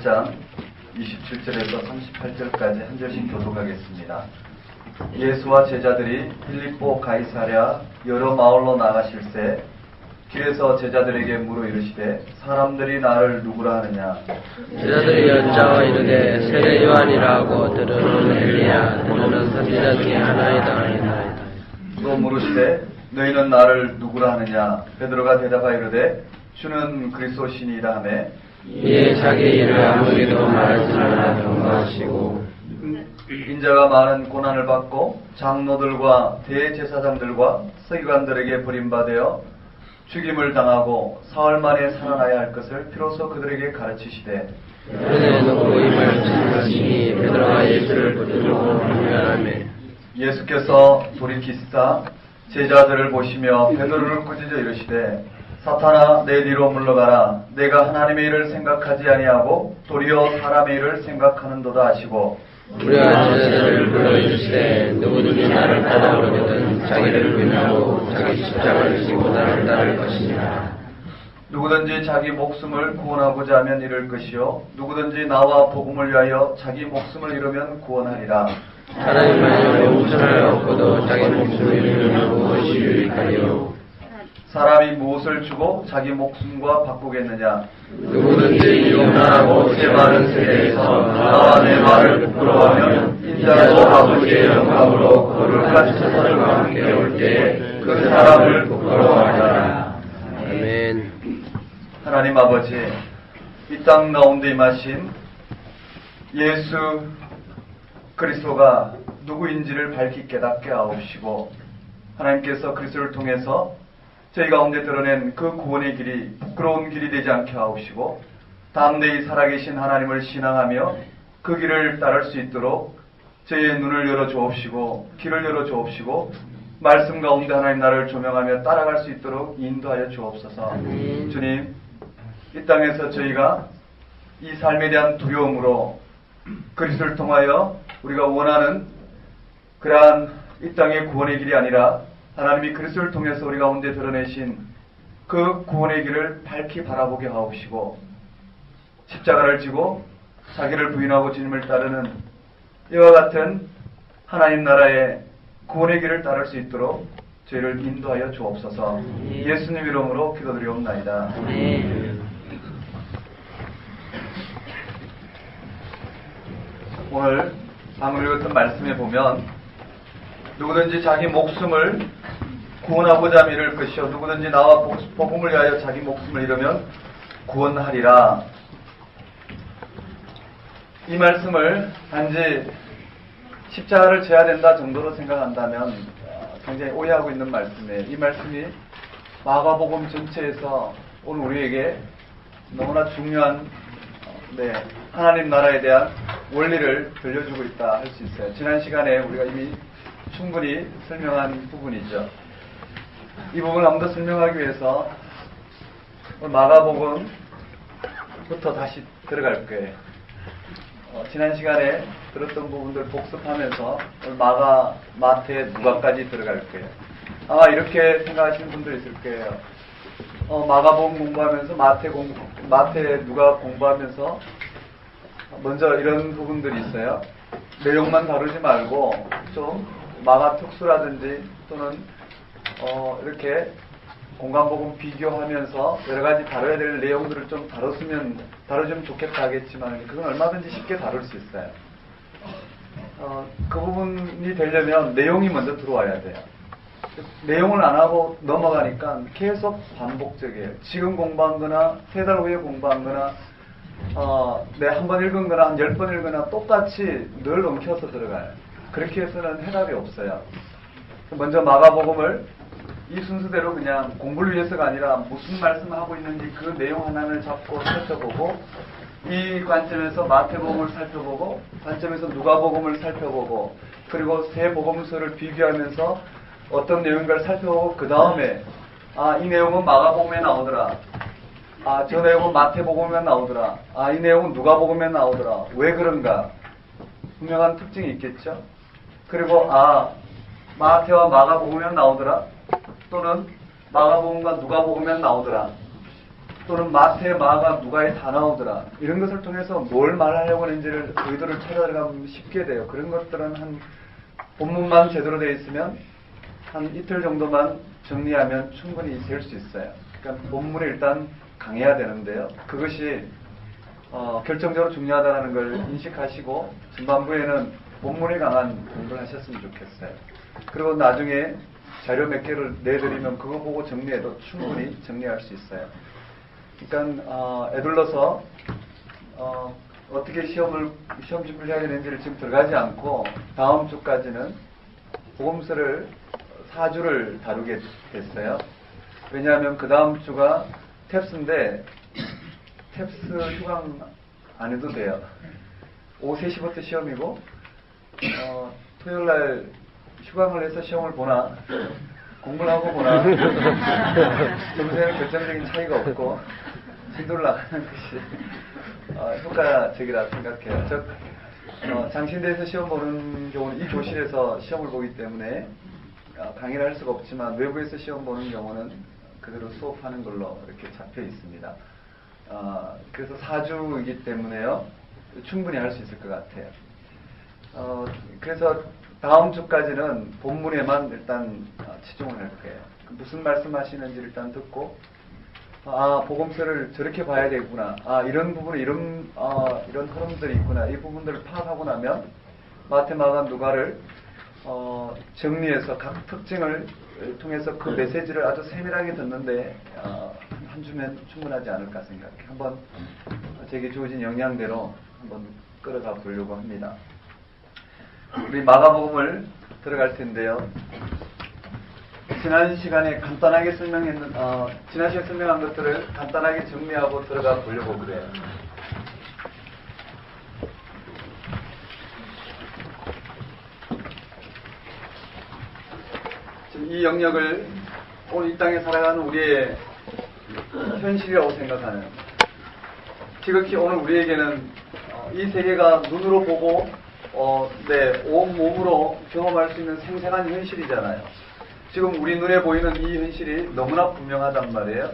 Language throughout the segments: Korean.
1장 27절에서 38절까지 한 절씩 교독하겠습니다. 예수와 제자들이 빌립보 가이사랴 여러 마을로 나가실새 길에서 제자들에게 물어 이르시되 사람들이 나를 누구라 하느냐. 제자들이 여짜와 이르되 세례 요한이라 하고 들으는 엘리야 또는 선지자 중에 하나이다 하니라. 또 물으시되 너희는 나를 누구라 하느냐. 베드로가 대답하여 이르되 주는 그리스도시니이다 하매 이에 자기 일을 아무에게도 말하지 말라 경고하시고 인자가 많은 고난을 받고 장로들과 대제사장들과 서기관들에게 버림받아 죽임을 당하고 사흘 만에 살아나야 할 것을 비로소 그들에게 가르치시되 그들에 놓고 이 말씀하시니 베드로가 예수를 붙들고 분별하매 예수께서 돌이키시사 제자들을 보시며 베드로를 꾸짖어 이르시되 사탄아 내 뒤로 물러가라. 내가 하나님의 일을 생각하지 아니하고 도리어 사람의 일을 생각하는도다 하시고 우리가 제자들을 불러주시되 누구든지 나를 따라오려거든 자기를 부인하고 자기 십자가를 지고 나를 따를 것이니라. 누구든지 자기 목숨을 구원하고자 하면 잃을 것이요 누구든지 나와 복음을 위하여 자기 목숨을 잃으면 구원하리라. 하나님만이 용서를 얻고도 자기 목숨을 잃으면 무엇이 유익하리요. 사람이 무엇을 주고 자기 목숨과 바꾸겠느냐. 누구든지 용납하고 제 말은 세대에서 나와 내 말을 부끄러워하면 인자도 아버지의 영광으로 그를 가르쳐서들과 함께 올 때에 그 사람을 부끄러워하리라. 아멘. 하나님 아버지, 이 땅 가운데 임하신 예수 그리스도가 누구인지를 밝히 깨닫게 하옵시고 하나님께서 그리스도를 통해서 저희 가운데 드러낸 그 구원의 길이 부끄러운 길이 되지 않게 하옵시고 담대히 살아계신 하나님을 신앙하며 그 길을 따를 수 있도록 저희의 눈을 열어 주옵시고 길을 열어 주옵시고 말씀 가운데 하나님 나를 조명하며 따라갈 수 있도록 인도하여 주옵소서. 주님, 이 땅에서 저희가 이 삶에 대한 두려움으로 그리스도를 통하여 우리가 원하는 그러한 이 땅의 구원의 길이 아니라 하나님이 그리스도를 통해서 우리 가운데 드러내신 그 구원의 길을 밝히 바라보게 하옵시고 십자가를 지고 자기를 부인하고 주님을 따르는 이와 같은 하나님 나라의 구원의 길을 따를 수 있도록 저희를 인도하여 주옵소서. 예수님 이름으로 기도드리옵나이다. 오늘 방금 읽었던 말씀에 보면 누구든지 자기 목숨을 구원하고자 하면 잃을 것이요 누구든지 나와 복음을 위하여 자기 목숨을 잃으면 구원하리라. 이 말씀을 단지 십자가를 져야 된다 정도로 생각한다면 굉장히 오해하고 있는 말씀이에요. 이 말씀이 마가복음 전체에서 오늘 우리에게 너무나 중요한 하나님 나라에 대한 원리를 들려주고 있다 할 수 있어요. 지난 시간에 우리가 이미 충분히 설명한 부분이죠. 이 부분을 한 번 더 설명하기 위해서 마가복음부터 다시 들어갈 거예요. 지난 시간에 들었던 부분들 복습하면서 마가, 마태, 누가까지 들어갈 거예요. 아마 이렇게 생각하시는 분들 있을 거예요. 마가복음 공부하면서 마태, 누가 공부하면서 먼저 이런 부분들이 있어요. 내용만 다루지 말고 좀 마가 특수라든지 또는 이렇게 공간복음 비교하면서 여러 가지 다뤄야 될 내용들을 좀 다뤄주면 좋겠다 하겠지만 그건 얼마든지 쉽게 다룰 수 있어요. 그 부분이 되려면 내용이 먼저 들어와야 돼요. 내용을 안 하고 넘어가니까 계속 반복적이에요. 지금 공부한 거나 3달 후에 공부한 거나 한 번 읽은 거나 한 10번 읽거나 똑같이 늘 엉켜서 들어가요. 그렇게 해서는 해답이 없어요. 먼저 마가복음을 이 순서대로 그냥 공부를 위해서가 아니라 무슨 말씀을 하고 있는지 그 내용 하나를 잡고 살펴보고 이 관점에서 마태복음을 살펴보고 관점에서 누가복음을 살펴보고 그리고 세 복음서를 비교하면서 어떤 내용인가를 살펴보고 그 다음에 이 내용은 마가복음에 나오더라. 저 내용은 마태복음에 나오더라. 이 내용은 누가복음에 나오더라. 왜 그런가? 분명한 특징이 있겠죠. 그리고 마태와 마가복음에 나오더라. 또는 마가복음과 누가복음에 나오더라. 또는 마태, 마가, 누가에 다 나오더라. 이런 것을 통해서 뭘 말하려고 하는지를 의도를 찾아 들어가면 쉽게 돼요. 그런 것들은 한 본문만 제대로 되어 있으면 한 이틀 정도만 정리하면 충분히 될 수 있어요. 그러니까 본문이 일단 강해야 되는데요. 그것이 결정적으로 중요하다는 걸 인식하시고 전반부에는 본문이 강한 공부를 하셨으면 좋겠어요. 그리고 나중에 자료 몇 개를 내드리면 그거 보고 정리해도 충분히 정리할 수 있어요. 그러니까 애둘러서 어떻게 시험 준비를 해야 되는지를 지금 들어가지 않고 다음 주까지는 복음서를 4주를 다루게 됐어요. 왜냐하면 그 다음 주가 탭스인데 탭스 휴강 안 해도 돼요. 오후 3시부터 시험이고 토요일날 휴강을 해서 시험을 보나 공부를 하고 보나 점수에는 결정적인 차이가 없고 진도를 나가는 것이 효과적이라 생각해요. 장신대에서 시험 보는 경우는 이 교실에서 시험을 보기 때문에 강의를 할 수가 없지만 외부에서 시험 보는 경우는 그대로 수업하는 걸로 이렇게 잡혀 있습니다. 그래서 4주이기 때문에요. 충분히 할 수 있을 것 같아요. 그래서 다음 주까지는 본문에만 일단 치중을 할 거예요. 무슨 말씀하시는지 일단 듣고 복음서를 저렇게 봐야 되구나. 이런 부분에 이런 흐름들이 있구나. 이 부분들을 파악하고 나면 마태, 마가, 누가를 정리해서 각 특징을 통해서 그 메시지를 아주 세밀하게 듣는데 한 주면 충분하지 않을까 생각해. 한번 제게 주어진 역량대로 한번 끌어가 보려고 합니다. 우리 마가복음을 들어갈 텐데요. 지난 시간에 간단하게 지난 시간에 설명한 것들을 간단하게 정리하고 들어가 보려고 그래요. 지금 이 영역을 오늘 이 땅에 살아가는 우리의 현실이라고 생각하는, 지극히 오늘 우리에게는 이 세계가 눈으로 보고 온 몸으로 경험할 수 있는 생생한 현실이잖아요. 지금 우리 눈에 보이는 이 현실이 너무나 분명하단 말이에요.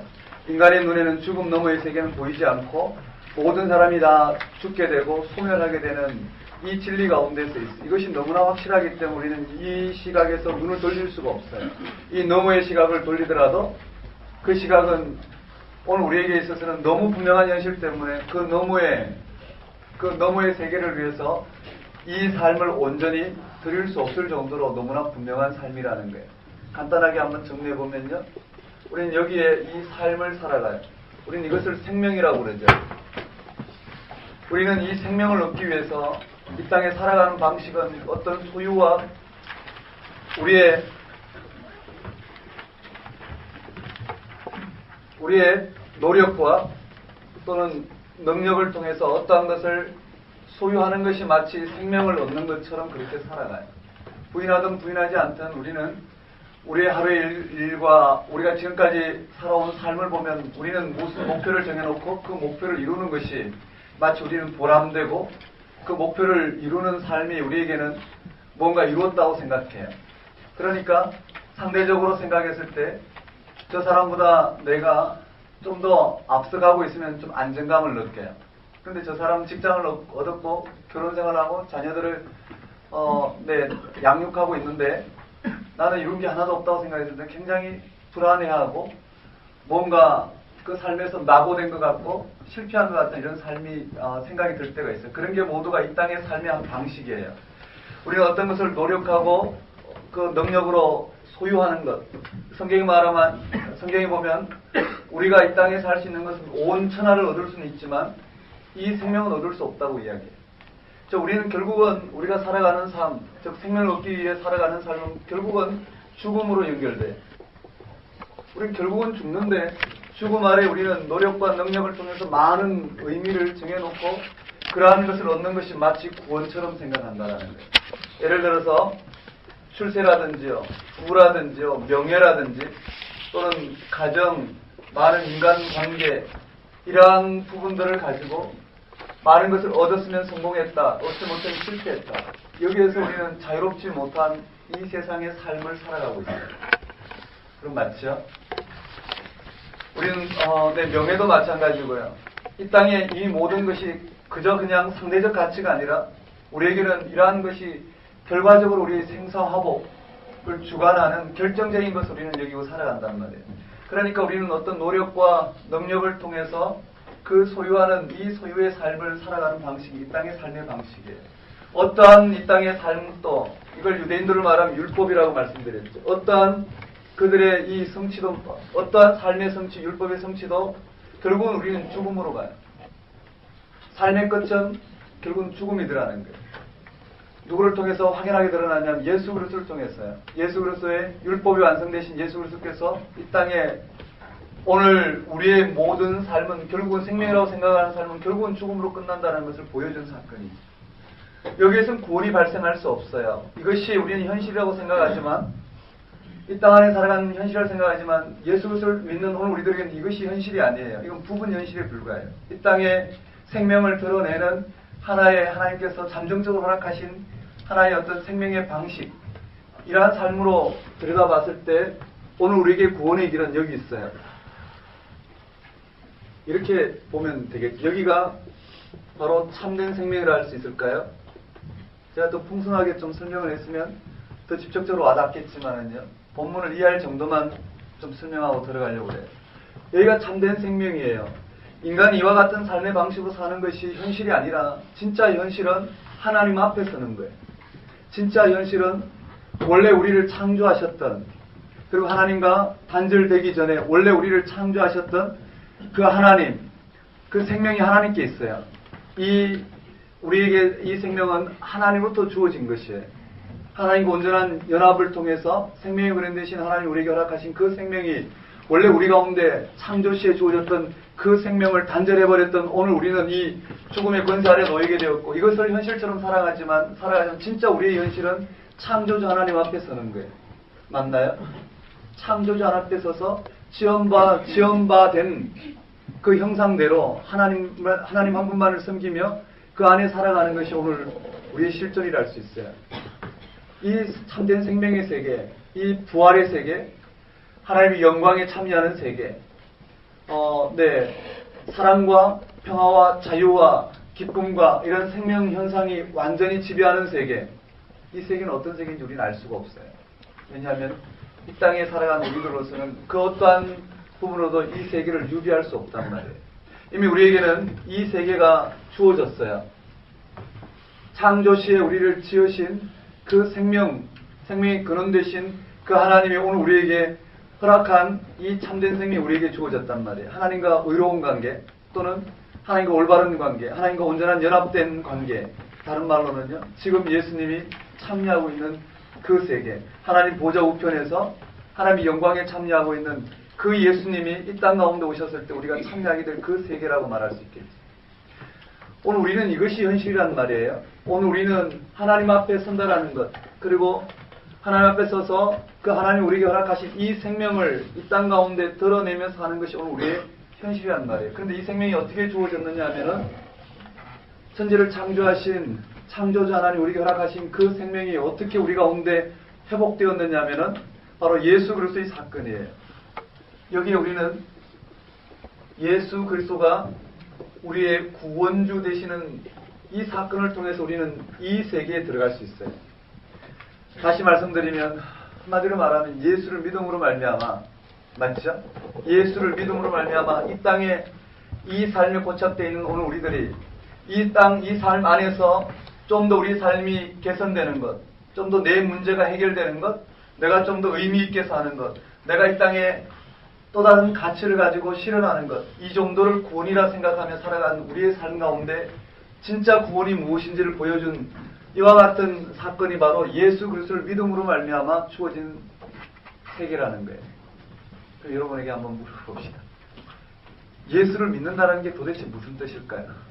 인간의 눈에는 죽음 너머의 세계는 보이지 않고 모든 사람이 다 죽게 되고 소멸하게 되는 이 진리 가운데서 있어요. 이것이 너무나 확실하기 때문에 우리는 이 시각에서 눈을 돌릴 수가 없어요. 이 너머의 시각을 돌리더라도 그 시각은 오늘 우리에게 있어서는 너무 분명한 현실 때문에 그 너머의 세계를 위해서 이 삶을 온전히 드릴 수 없을 정도로 너무나 분명한 삶이라는 거예요. 간단하게 한번 정리해보면요. 우리는 여기에 이 삶을 살아가요. 우리는 이것을 생명이라고 그러죠. 우리는 이 생명을 얻기 위해서 이 땅에 살아가는 방식은 어떤 소유와 우리의 노력과 또는 능력을 통해서 어떠한 것을 소유하는 것이 마치 생명을 얻는 것처럼 그렇게 살아가요. 부인하든 부인하지 않든 우리는 우리의 하루의 일과 우리가 지금까지 살아온 삶을 보면 우리는 무슨 목표를 정해놓고 그 목표를 이루는 것이 마치 우리는 보람되고 그 목표를 이루는 삶이 우리에게는 뭔가 이루었다고 생각해요. 그러니까 상대적으로 생각했을 때 저 사람보다 내가 좀 더 앞서가고 있으면 좀 안정감을 느껴요. 근데 저 사람은 직장을 얻었고 결혼생활하고 자녀들을 양육하고 있는데 나는 이룬 게 하나도 없다고 생각했을 때 굉장히 불안해하고 뭔가 그 삶에서 낙오된 것 같고 실패한 것 같은 이런 삶이 생각이 들 때가 있어요. 그런 게 모두가 이 땅의 삶의 한 방식이에요. 우리가 어떤 것을 노력하고 그 능력으로 소유하는 것, 성경이 보면 우리가 이 땅에 살 수 있는 것은 온 천하를 얻을 수는 있지만 이 생명은 얻을 수 없다고 이야기해요. 우리는 결국은 우리가 살아가는 삶, 즉 생명을 얻기 위해 살아가는 삶은 결국은 죽음으로 연결돼요. 우리는 결국은 죽는데 죽음 아래 우리는 노력과 능력을 통해서 많은 의미를 정해놓고 그러한 것을 얻는 것이 마치 구원처럼 생각한다는 거예요. 예를 들어서 출세라든지요, 부라든지요, 명예라든지 또는 가정, 많은 인간관계 이러한 부분들을 가지고 많은 것을 얻었으면 성공했다, 얻지 못하면 실패했다. 여기에서 우리는 자유롭지 못한 이 세상의 삶을 살아가고 있어요. 그럼 맞죠? 우리는 내 명예도 마찬가지고요. 이 땅에 이 모든 것이 그저 그냥 상대적 가치가 아니라 우리에게는 이러한 것이 결과적으로 우리의 생사화복을 주관하는 결정적인 것을 우리는 여기고 살아간단 말이에요. 그러니까 우리는 어떤 노력과 능력을 통해서 그 소유하는 이 소유의 삶을 살아가는 방식이 이 땅의 삶의 방식이에요. 어떠한 이 땅의 삶도 이걸 유대인들을 말하면 율법이라고 말씀드렸죠. 어떠한 그들의 이 성취도, 어떠한 삶의 성취, 율법의 성취도 결국은 우리는 죽음으로 가요. 삶의 끝은 결국은 죽음이더라는 거예요. 누구를 통해서 확연하게 드러나냐면 예수 그리스도를 통해서요. 예수 그리스도의 율법이 완성되신 예수 그리스도께서 이 땅에 오늘 우리의 모든 삶은 결국은 생명이라고 생각하는 삶은 결국은 죽음으로 끝난다는 것을 보여준 사건이죠. 여기에서는 구원이 발생할 수 없어요. 이것이 우리는 현실이라고 생각하지만 이 땅 안에 살아가는 현실이라고 생각하지만 예수 그리스도를 믿는 오늘 우리들에게는 이것이 현실이 아니에요. 이건 부분 현실에 불과해요. 이 땅에 생명을 드러내는 하나의 하나님께서 잠정적으로 허락하신 하나의 어떤 생명의 방식, 이러한 삶으로 들여다봤을 때 오늘 우리에게 구원의 길은 여기 있어요. 이렇게 보면 되겠죠. 여기가 바로 참된 생명이라 할 수 있을까요? 제가 또 풍성하게 좀 설명을 했으면 더 직접적으로 와닿겠지만은요. 본문을 이해할 정도만 좀 설명하고 들어가려고 해요. 여기가 참된 생명이에요. 인간이 이와 같은 삶의 방식으로 사는 것이 현실이 아니라 진짜 현실은 하나님 앞에 서는 거예요. 진짜 현실은 원래 우리를 창조하셨던, 그리고 하나님과 단절되기 전에 원래 우리를 창조하셨던 그 하나님, 그 생명이 하나님께 있어요. 우리에게 이 생명은 하나님으로부터 주어진 것이에요. 하나님과 온전한 연합을 통해서 생명의 그랜 되신 하나님 우리에게 허락하신 그 생명이 원래 우리 가운데 창조시에 주어졌던 그 생명을 단절해버렸던 오늘 우리는 이 죽음의 권세 아래 놓이게 되었고, 이것을 현실처럼 살아가지만 진짜 우리의 현실은 창조주 하나님 앞에 서는 거예요. 맞나요? 창조주 하나님 앞에 서서 지연바 된 그 형상대로 하나님 한 분만을 섬기며 그 안에 살아가는 것이 오늘 우리의 실존이라 할 수 있어요. 이 참된 생명의 세계, 이 부활의 세계, 하나님의 영광에 참여하는 세계, 사랑과 평화와 자유와 기쁨과 이런 생명 현상이 완전히 지배하는 세계, 이 세계는 어떤 세계인지 우리는 알 수가 없어요. 왜냐하면 이 땅에 살아가는 우리들로서는 그 어떠한 부분으로도 이 세계를 유비할 수 없단 말이에요. 이미 우리에게는 이 세계가 주어졌어요. 창조시에 우리를 지으신 그 생명의 근원 되신 그 하나님이 오늘 우리에게 허락한 이 참된 생명이 우리에게 주어졌단 말이에요. 하나님과 의로운 관계, 또는 하나님과 올바른 관계, 하나님과 온전한 연합된 관계, 다른 말로는요, 지금 예수님이 참여하고 있는 그 세계, 하나님 보좌 우편에서 하나님의 영광에 참여하고 있는 그 예수님이 이 땅 가운데 오셨을 때 우리가 참여하게 될 그 세계라고 말할 수 있겠죠. 오늘 우리는 이것이 현실이란 말이에요. 오늘 우리는 하나님 앞에 선다라는 것, 그리고 하나님 앞에 서서 그 하나님 우리에게 허락하신 이 생명을 이 땅 가운데 드러내면서 하는 것이 오늘 우리의 현실이란 말이에요. 그런데 이 생명이 어떻게 주어졌느냐 하면은 천지를 창조하신 창조주 하나님 우리에게 허락하신 그 생명이 어떻게 우리 가운데 회복되었느냐 하면은 바로 예수 그리스도의 사건이에요. 여기에 우리는 예수 그리스도가 우리의 구원주 되시는 이 사건을 통해서 우리는 이 세계에 들어갈 수 있어요. 다시 말씀드리면 한마디로 말하면 예수를 믿음으로 말미암아, 맞죠? 예수를 믿음으로 말미암아 이 땅에 이 삶에 고착되어 있는 오늘 우리들이 이 삶 안에서 좀 더 우리 삶이 개선되는 것, 좀 더 내 문제가 해결되는 것, 내가 좀 더 의미 있게 사는 것, 내가 이 땅에 또 다른 가치를 가지고 실현하는 것, 이 정도를 구원이라 생각하며 살아가는 우리의 삶 가운데 진짜 구원이 무엇인지를 보여준 이와 같은 사건이 바로 예수 그리스도를 믿음으로 말미암아 주어진 세계라는 거예요. 그럼 여러분에게 한번 물어봅시다. 예수를 믿는다는 게 도대체 무슨 뜻일까요?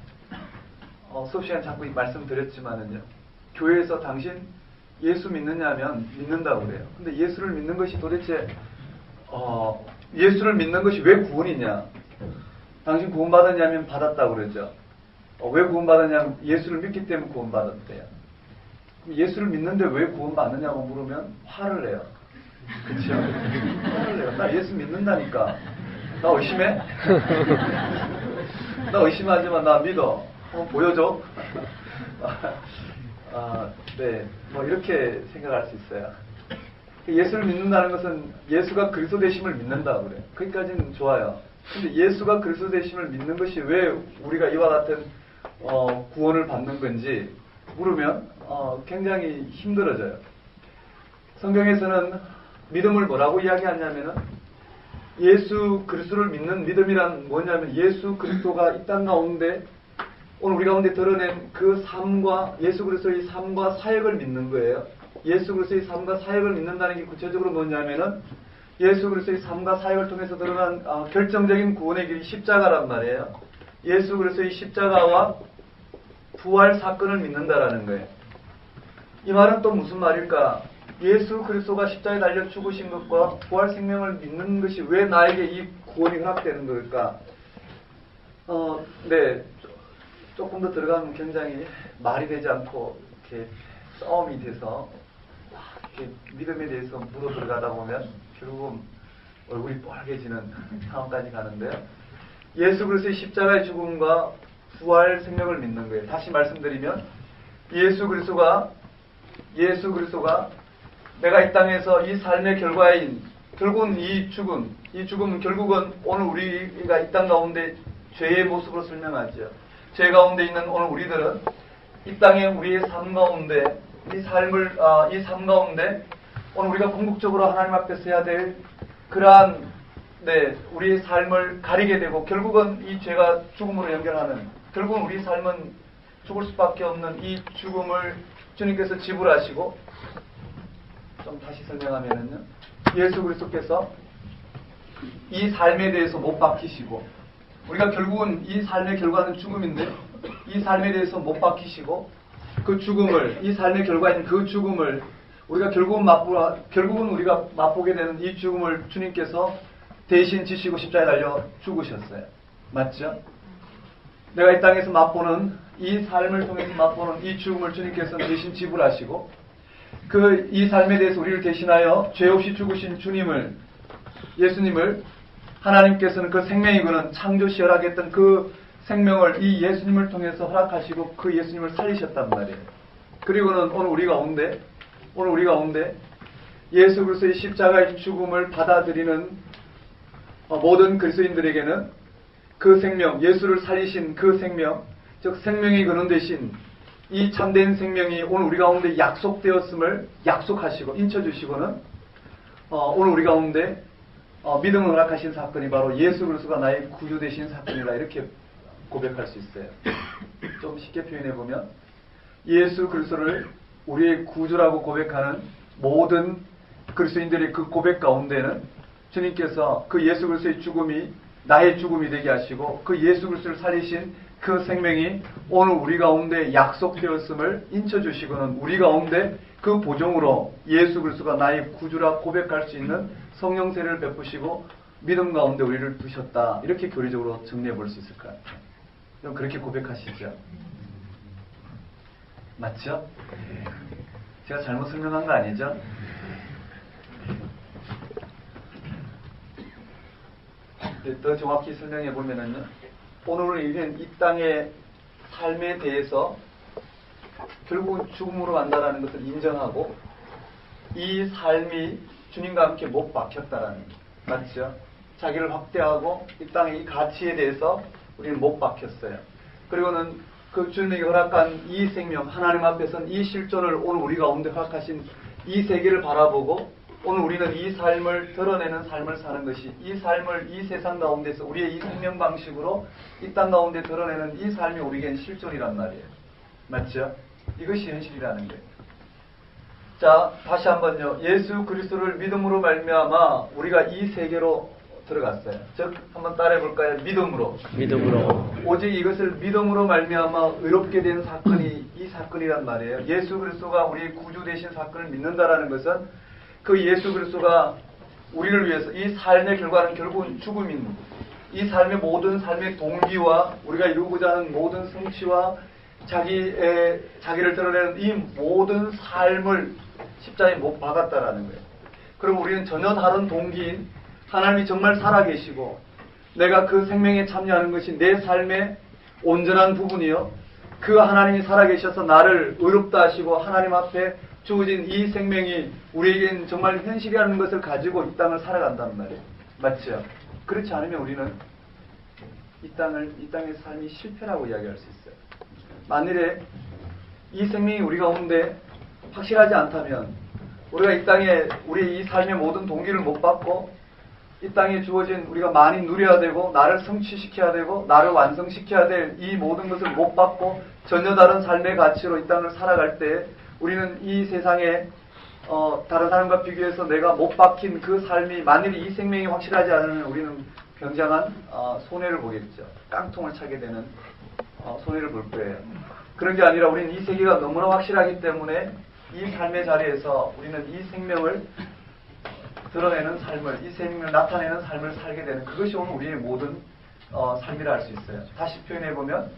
수업 시간에 자꾸 말씀드렸지만은요, 교회에서 당신 예수 믿느냐면 믿는다고 그래요. 근데 예수를 믿는 것이 도대체 예수를 믿는 것이 왜 구원이냐? 당신 구원받았냐면 받았다고 그러죠. 왜 구원받았냐면 예수를 믿기 때문에 구원받았대요. 예수를 믿는데 왜 구원받느냐고 물으면 화를 내요. 그렇죠? 화를 내요. 나 예수 믿는다니까. 나 의심해? 나 의심하지만 나 믿어. 보여줘. 네, 뭐 이렇게 생각할 수 있어요. 예수를 믿는다는 것은 예수가 그리스도 되심을 믿는다 그래. 거기까지는 좋아요. 근데 예수가 그리스도 되심을 믿는 것이 왜 우리가 이와 같은 구원을 받는 건지 물으면 굉장히 힘들어져요. 성경에서는 믿음을 뭐라고 이야기하냐면은 예수 그리스도를 믿는 믿음이란 뭐냐면 예수 그리스도가 이 땅 가운데 오늘 우리 가운데 드러낸 그 삶과 예수 그리스도의 삶과 사역을 믿는 거예요. 예수 그리스도의 삶과 사역을 믿는다는 게 구체적으로 뭐냐면은 예수 그리스도의 삶과 사역을 통해서 드러난 결정적인 구원의 길이 십자가란 말이에요. 예수 그리스도의 십자가와 부활 사건을 믿는다라는 거예요. 이 말은 또 무슨 말일까? 예수 그리스도가 십자가에 달려 죽으신 것과 부활 생명을 믿는 것이 왜 나에게 이 구원이 허락되는 걸까? 네, 조금 더 들어가면 굉장히 말이 되지 않고 이렇게 싸움이 돼서 이렇게 믿음에 대해서 묻어 들어가다 보면 결국은 얼굴이 빨개지는 상황까지 가는데요. 예수 그리스도의 십자가의 죽음과 부활 생명을 믿는 거예요. 다시 말씀드리면 예수 그리스도가 내가 이 땅에서 이 삶의 결과인 결국은 이 죽음은 결국은 오늘 우리가 이 땅 가운데 죄의 모습으로 설명하죠. 죄 가운데 있는 오늘 우리들은 이 땅에 우리의 삶 가운데 이 삶 가운데 오늘 우리가 궁극적으로 하나님 앞에서 해야 될 그러한 우리의 삶을 가리게 되고 결국은 이 죄가 죽음으로 연결하는 결국은 우리 삶은 죽을 수밖에 없는 이 죽음을 주님께서 지불하시고 좀 다시 설명하면은요. 예수 그리스도께서 이 삶에 대해서 못 박히시고 우리가 결국은 이 삶의 결과는 죽음인데 이 삶에 대해서 못 박히시고 그 죽음을 이 삶의 결과인 그 죽음을 우리가 결국은 우리가 맛보게 되는 이 죽음을 주님께서 대신 지시고 십자가에 달려 죽으셨어요. 맞죠? 내가 이 땅에서 맛보는 이 삶을 통해서 맛보는 이 죽음을 주님께서 대신 지불하시고 이 삶에 대해서 우리를 대신하여 죄 없이 죽으신 예수님을 하나님께서는 그 생명이고는 창조시 허락했던 그 생명을 이 예수님을 통해서 허락하시고 그 예수님을 살리셨단 말이에요. 그리고는 오늘 우리 가운데 예수 그리스도의 십자가의 죽음을 받아들이는 모든 그리스도인들에게는 그 생명, 예수를 살리신 그 생명, 즉 생명의 근원 되신 이 참된 생명이 오늘 우리 가운데 약속되었음을 약속하시고 인쳐주시고는 오늘 우리 가운데 믿음을 허락하신 사건이 바로 예수 그리스도가 나의 구주 되신 사건이라 이렇게 고백할 수 있어요. 좀 쉽게 표현해 보면 예수 그리스도를 우리의 구주라고 고백하는 모든 그리스도인들의 그 고백 가운데는 주님께서 그 예수 그리스도의 죽음이 나의 죽음이 되게 하시고 그 예수 그리스도를 살리신 그 생명이 오늘 우리 가운데 약속되었음을 인쳐주시고는 우리 가운데 그 보정으로 예수 그리스도가 나의 구주라 고백할 수 있는 성령세를 베푸시고 믿음 가운데 우리를 두셨다. 이렇게 교리적으로 정리해 볼 수 있을 것 같아요. 그럼 그렇게 고백하시죠? 맞죠? 제가 잘못 설명한 거 아니죠? 더 정확히 설명해 보면은요. 오늘 우리는 이 땅의 삶에 대해서 결국은 죽음으로 간다라는 것을 인정하고 이 삶이 주님과 함께 못 박혔다라는 것. 맞죠? 자기를 확대하고 이 땅의 이 가치에 대해서 우리는 못 박혔어요. 그리고는 그 주님에게 허락한 이 생명, 하나님 앞에서는 이 실존을 오늘 우리 가운데 허락하신 이 세계를 바라보고 오늘 우리는 이 삶을 드러내는 삶을 사는 것이 이 삶을 이 세상 가운데서 우리의 이 생명 방식으로 이 땅 가운데 드러내는 이 삶이 우리에겐 실존이란 말이에요. 맞죠? 이것이 현실이라는 거예요. 자, 다시 한번요. 예수 그리스도를 믿음으로 말미암아 우리가 이 세계로 들어갔어요. 즉 한번 따라해 볼까요? 믿음으로. 오직 이것을 믿음으로 말미암아 의롭게 된 사건이 이 사건이란 말이에요. 예수 그리스도가 우리의 구주 되신 사건을 믿는다라는 것은 그 예수 그리스도가 우리를 위해서 이 삶의 결과는 결국은 죽음인 이 삶의 모든 삶의 동기와 우리가 이루고자 하는 모든 성취와 자기를 드러내는 이 모든 삶을 십자가에 못 박았다라는 거예요. 그럼 우리는 전혀 다른 동기인 하나님이 정말 살아계시고 내가 그 생명에 참여하는 것이 내 삶의 온전한 부분이요. 그 하나님이 살아계셔서 나를 의롭다 하시고 하나님 앞에 주어진 이 생명이 우리에겐 정말 현실이라는 것을 가지고 이 땅을 살아간단 말이에요. 맞죠? 그렇지 않으면 우리는 이 땅의 삶이 실패라고 이야기할 수 있어요. 만일에 이 생명이 우리 가운데 확실하지 않다면 우리가 이 땅에 우리 이 삶의 모든 동기를 못 받고 이 땅에 주어진 우리가 많이 누려야 되고 나를 성취시켜야 되고 나를 완성시켜야 될 이 모든 것을 못 받고 전혀 다른 삶의 가치로 이 땅을 살아갈 때 우리는 이 세상에 다른 사람과 비교해서 내가 못 박힌 그 삶이 만일 이 생명이 확실하지 않으면 우리는 굉장한 손해를 보겠죠. 깡통을 차게 되는 손해를 볼 거예요. 그런 게 아니라 우리는 이 세계가 너무나 확실하기 때문에 이 삶의 자리에서 우리는 이 생명을 드러내는 삶을, 이 생명을 나타내는 삶을 살게 되는 그것이 오늘 우리의 모든 삶이라 할 수 있어요. 다시 표현해보면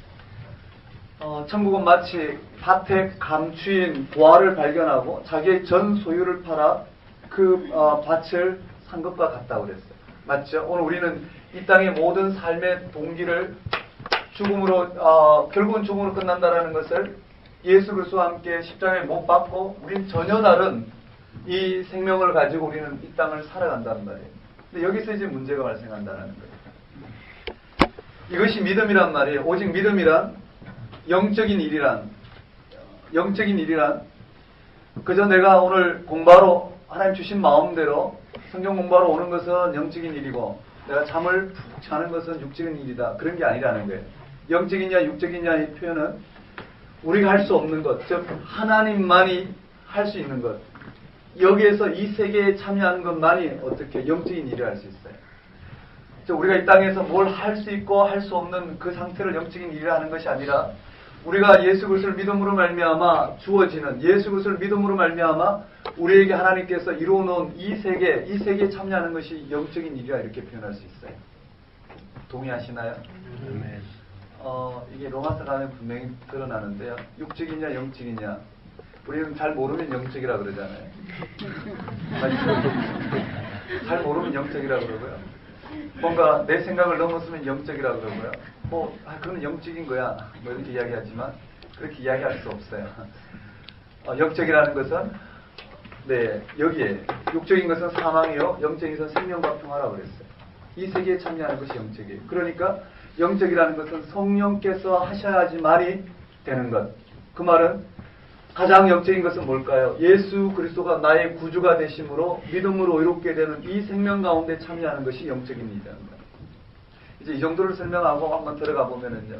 천국은 마치 밭의 감추인 보화를 발견하고 자기의 전 소유를 팔아 그 밭을 산 것과 같다고 그랬어요. 맞죠? 오늘 우리는 이 땅의 모든 삶의 동기를 죽음으로 결국은 죽음으로 끝난다라는 것을 예수 그리스도와 함께 십자가에 못 박고 우리는 전혀 다른 이 생명을 가지고 우리는 이 땅을 살아간다는 말이에요. 근데 여기서 이제 문제가 발생한다는 거예요. 이것이 믿음이란 말이에요. 오직 믿음이란 영적인 일이란 그저 내가 오늘 공부하러 하나님 주신 마음대로 성경 공부하러 오는 것은 영적인 일이고 내가 잠을 푹 자는 것은 육적인 일이다. 그런 게 아니라는 거예요. 영적이냐 육적이냐의 표현은 우리가 할 수 없는 것, 즉 하나님만이 할 수 있는 것, 여기에서 이 세계에 참여하는 것만이 어떻게 영적인 일을 할 수 있어요. 즉 우리가 이 땅에서 뭘 할 수 있고 할 수 없는 그 상태를 영적인 일을 하는 것이 아니라 우리가 예수 그리스도를 믿음으로 말미암아 주어지는 예수 그리스도를 믿음으로 말미암아 우리에게 하나님께서 이루어놓은 이 세계에 참여하는 것이 영적인 일이라 이렇게 표현할 수 있어요. 동의하시나요? 이게 로마서 가면 분명히 드러나는데요. 육적이냐 영적이냐 우리는 잘 모르면 영적이라 그러잖아요. 잘 모르면 영적이라 그러고요. 뭔가 내 생각을 넘었으면 영적이라 그러고요. 그건 영적인 거야. 이렇게 이야기하지만 그렇게 이야기할 수 없어요. 영적이라는 것은 여기에 육적인 것은 사망이요, 영적인 것은 생명과 평화라고 그랬어요. 이 세계에 참여하는 것이 영적이에요. 그러니까 영적이라는 것은 성령께서 하셔야지만이 되는 것. 그 말은 가장 영적인 것은 뭘까요? 예수 그리스도가 나의 구주가 되심으로 믿음으로 의롭게 되는 이 생명 가운데 참여하는 것이 영적인 일이라는 거예요. 이제 이 정도를 설명하고 한번 들어가 보면은요.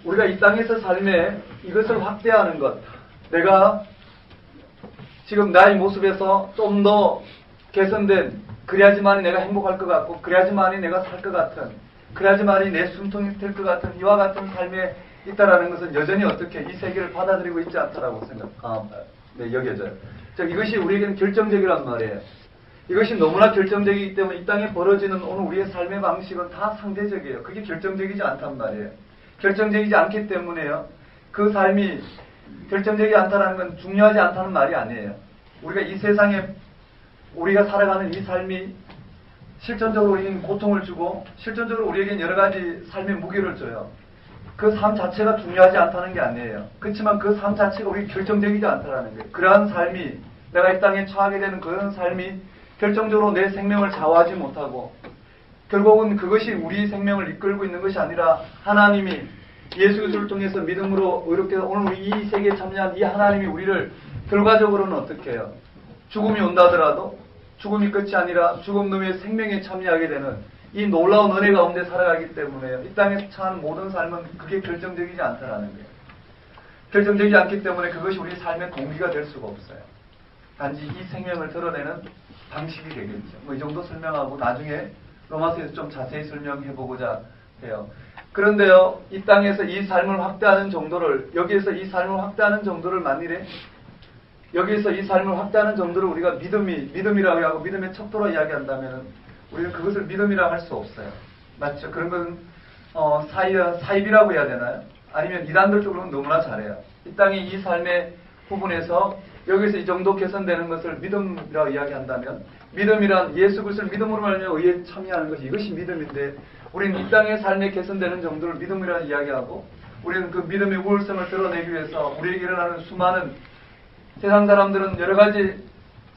우리가 이 땅에서 삶에 이것을 확대하는 것. 내가 지금 나의 모습에서 좀 더 개선된, 그래야지만이 내가 행복할 것 같고, 그래야지만이 내가 살 것 같은, 그래야지만이 내 숨통이 될 것 같은 이와 같은 삶에 있다라는 것은 여전히 어떻게 이 세계를 받아들이고 있지 않다라고 여겨져요. 즉 이것이 우리에게는 결정적이란 말이에요. 이것이 너무나 결정적이기 때문에 이 땅에 벌어지는 오늘 우리의 삶의 방식은 다 상대적이에요. 그게 결정적이지 않단 말이에요. 결정적이지 않기 때문에요. 그 삶이 결정적이지 않다는 건 중요하지 않다는 말이 아니에요. 우리가 이 세상에 우리가 살아가는 이 삶이 실존적으로 우리에게 고통을 주고 실존적으로 우리에게 여러 가지 삶의 무게를 줘요. 그 삶 자체가 중요하지 않다는 게 아니에요. 그렇지만 그 삶 자체가 우리 결정적이지 않다는 거예요. 그러한 삶이 내가 이 땅에 처하게 되는 그런 삶이 결정적으로 내 생명을 좌우하지 못하고 결국은 그것이 우리 생명을 이끌고 있는 것이 아니라 하나님이 예수 그리스도를 통해서 믿음으로 의롭게 오늘 우리 이 세계에 참여한 이 하나님이 우리를 결과적으로는 어떻게 해요? 죽음이 온다 하더라도 죽음이 끝이 아니라 죽음 놈의 생명에 참여하게 되는 이 놀라운 은혜 가운데 살아가기 때문에 이 땅에서 처한 모든 삶은 그게 결정적이지 않다라는 거예요. 결정적이지 않기 때문에 그것이 우리 삶의 동기가 될 수가 없어요. 단지 이 생명을 드러내는 방식이 되겠죠. 이 정도 설명하고 나중에 로마서에서 좀 자세히 설명해 보고자 해요. 그런데요, 이 땅에서 이 삶을 확대하는 정도를, 여기에서 이 삶을 확대하는 정도를 만일에 여기에서 이 삶을 확대하는 정도를 우리가 믿음이라고 하고 믿음의 척도로 이야기한다면 우리는 그것을 믿음이라고 할 수 없어요. 맞죠? 그런 건 사입이라고 해야 되나요? 아니면 이단들 쪽으로는 너무나 잘해요. 이 땅의 이 삶의 부분에서 여기서 이 정도 개선되는 것을 믿음이라고 이야기한다면, 믿음이란 예수 그리스도를 믿음으로 말하며 의에 참여하는 것이, 이것이 믿음인데, 우리는 이 땅의 삶에 개선되는 정도를 믿음이라고 이야기하고, 우리는 그 믿음의 우월성을 드러내기 위해서 우리에게 일어나는 수많은, 세상 사람들은 여러 가지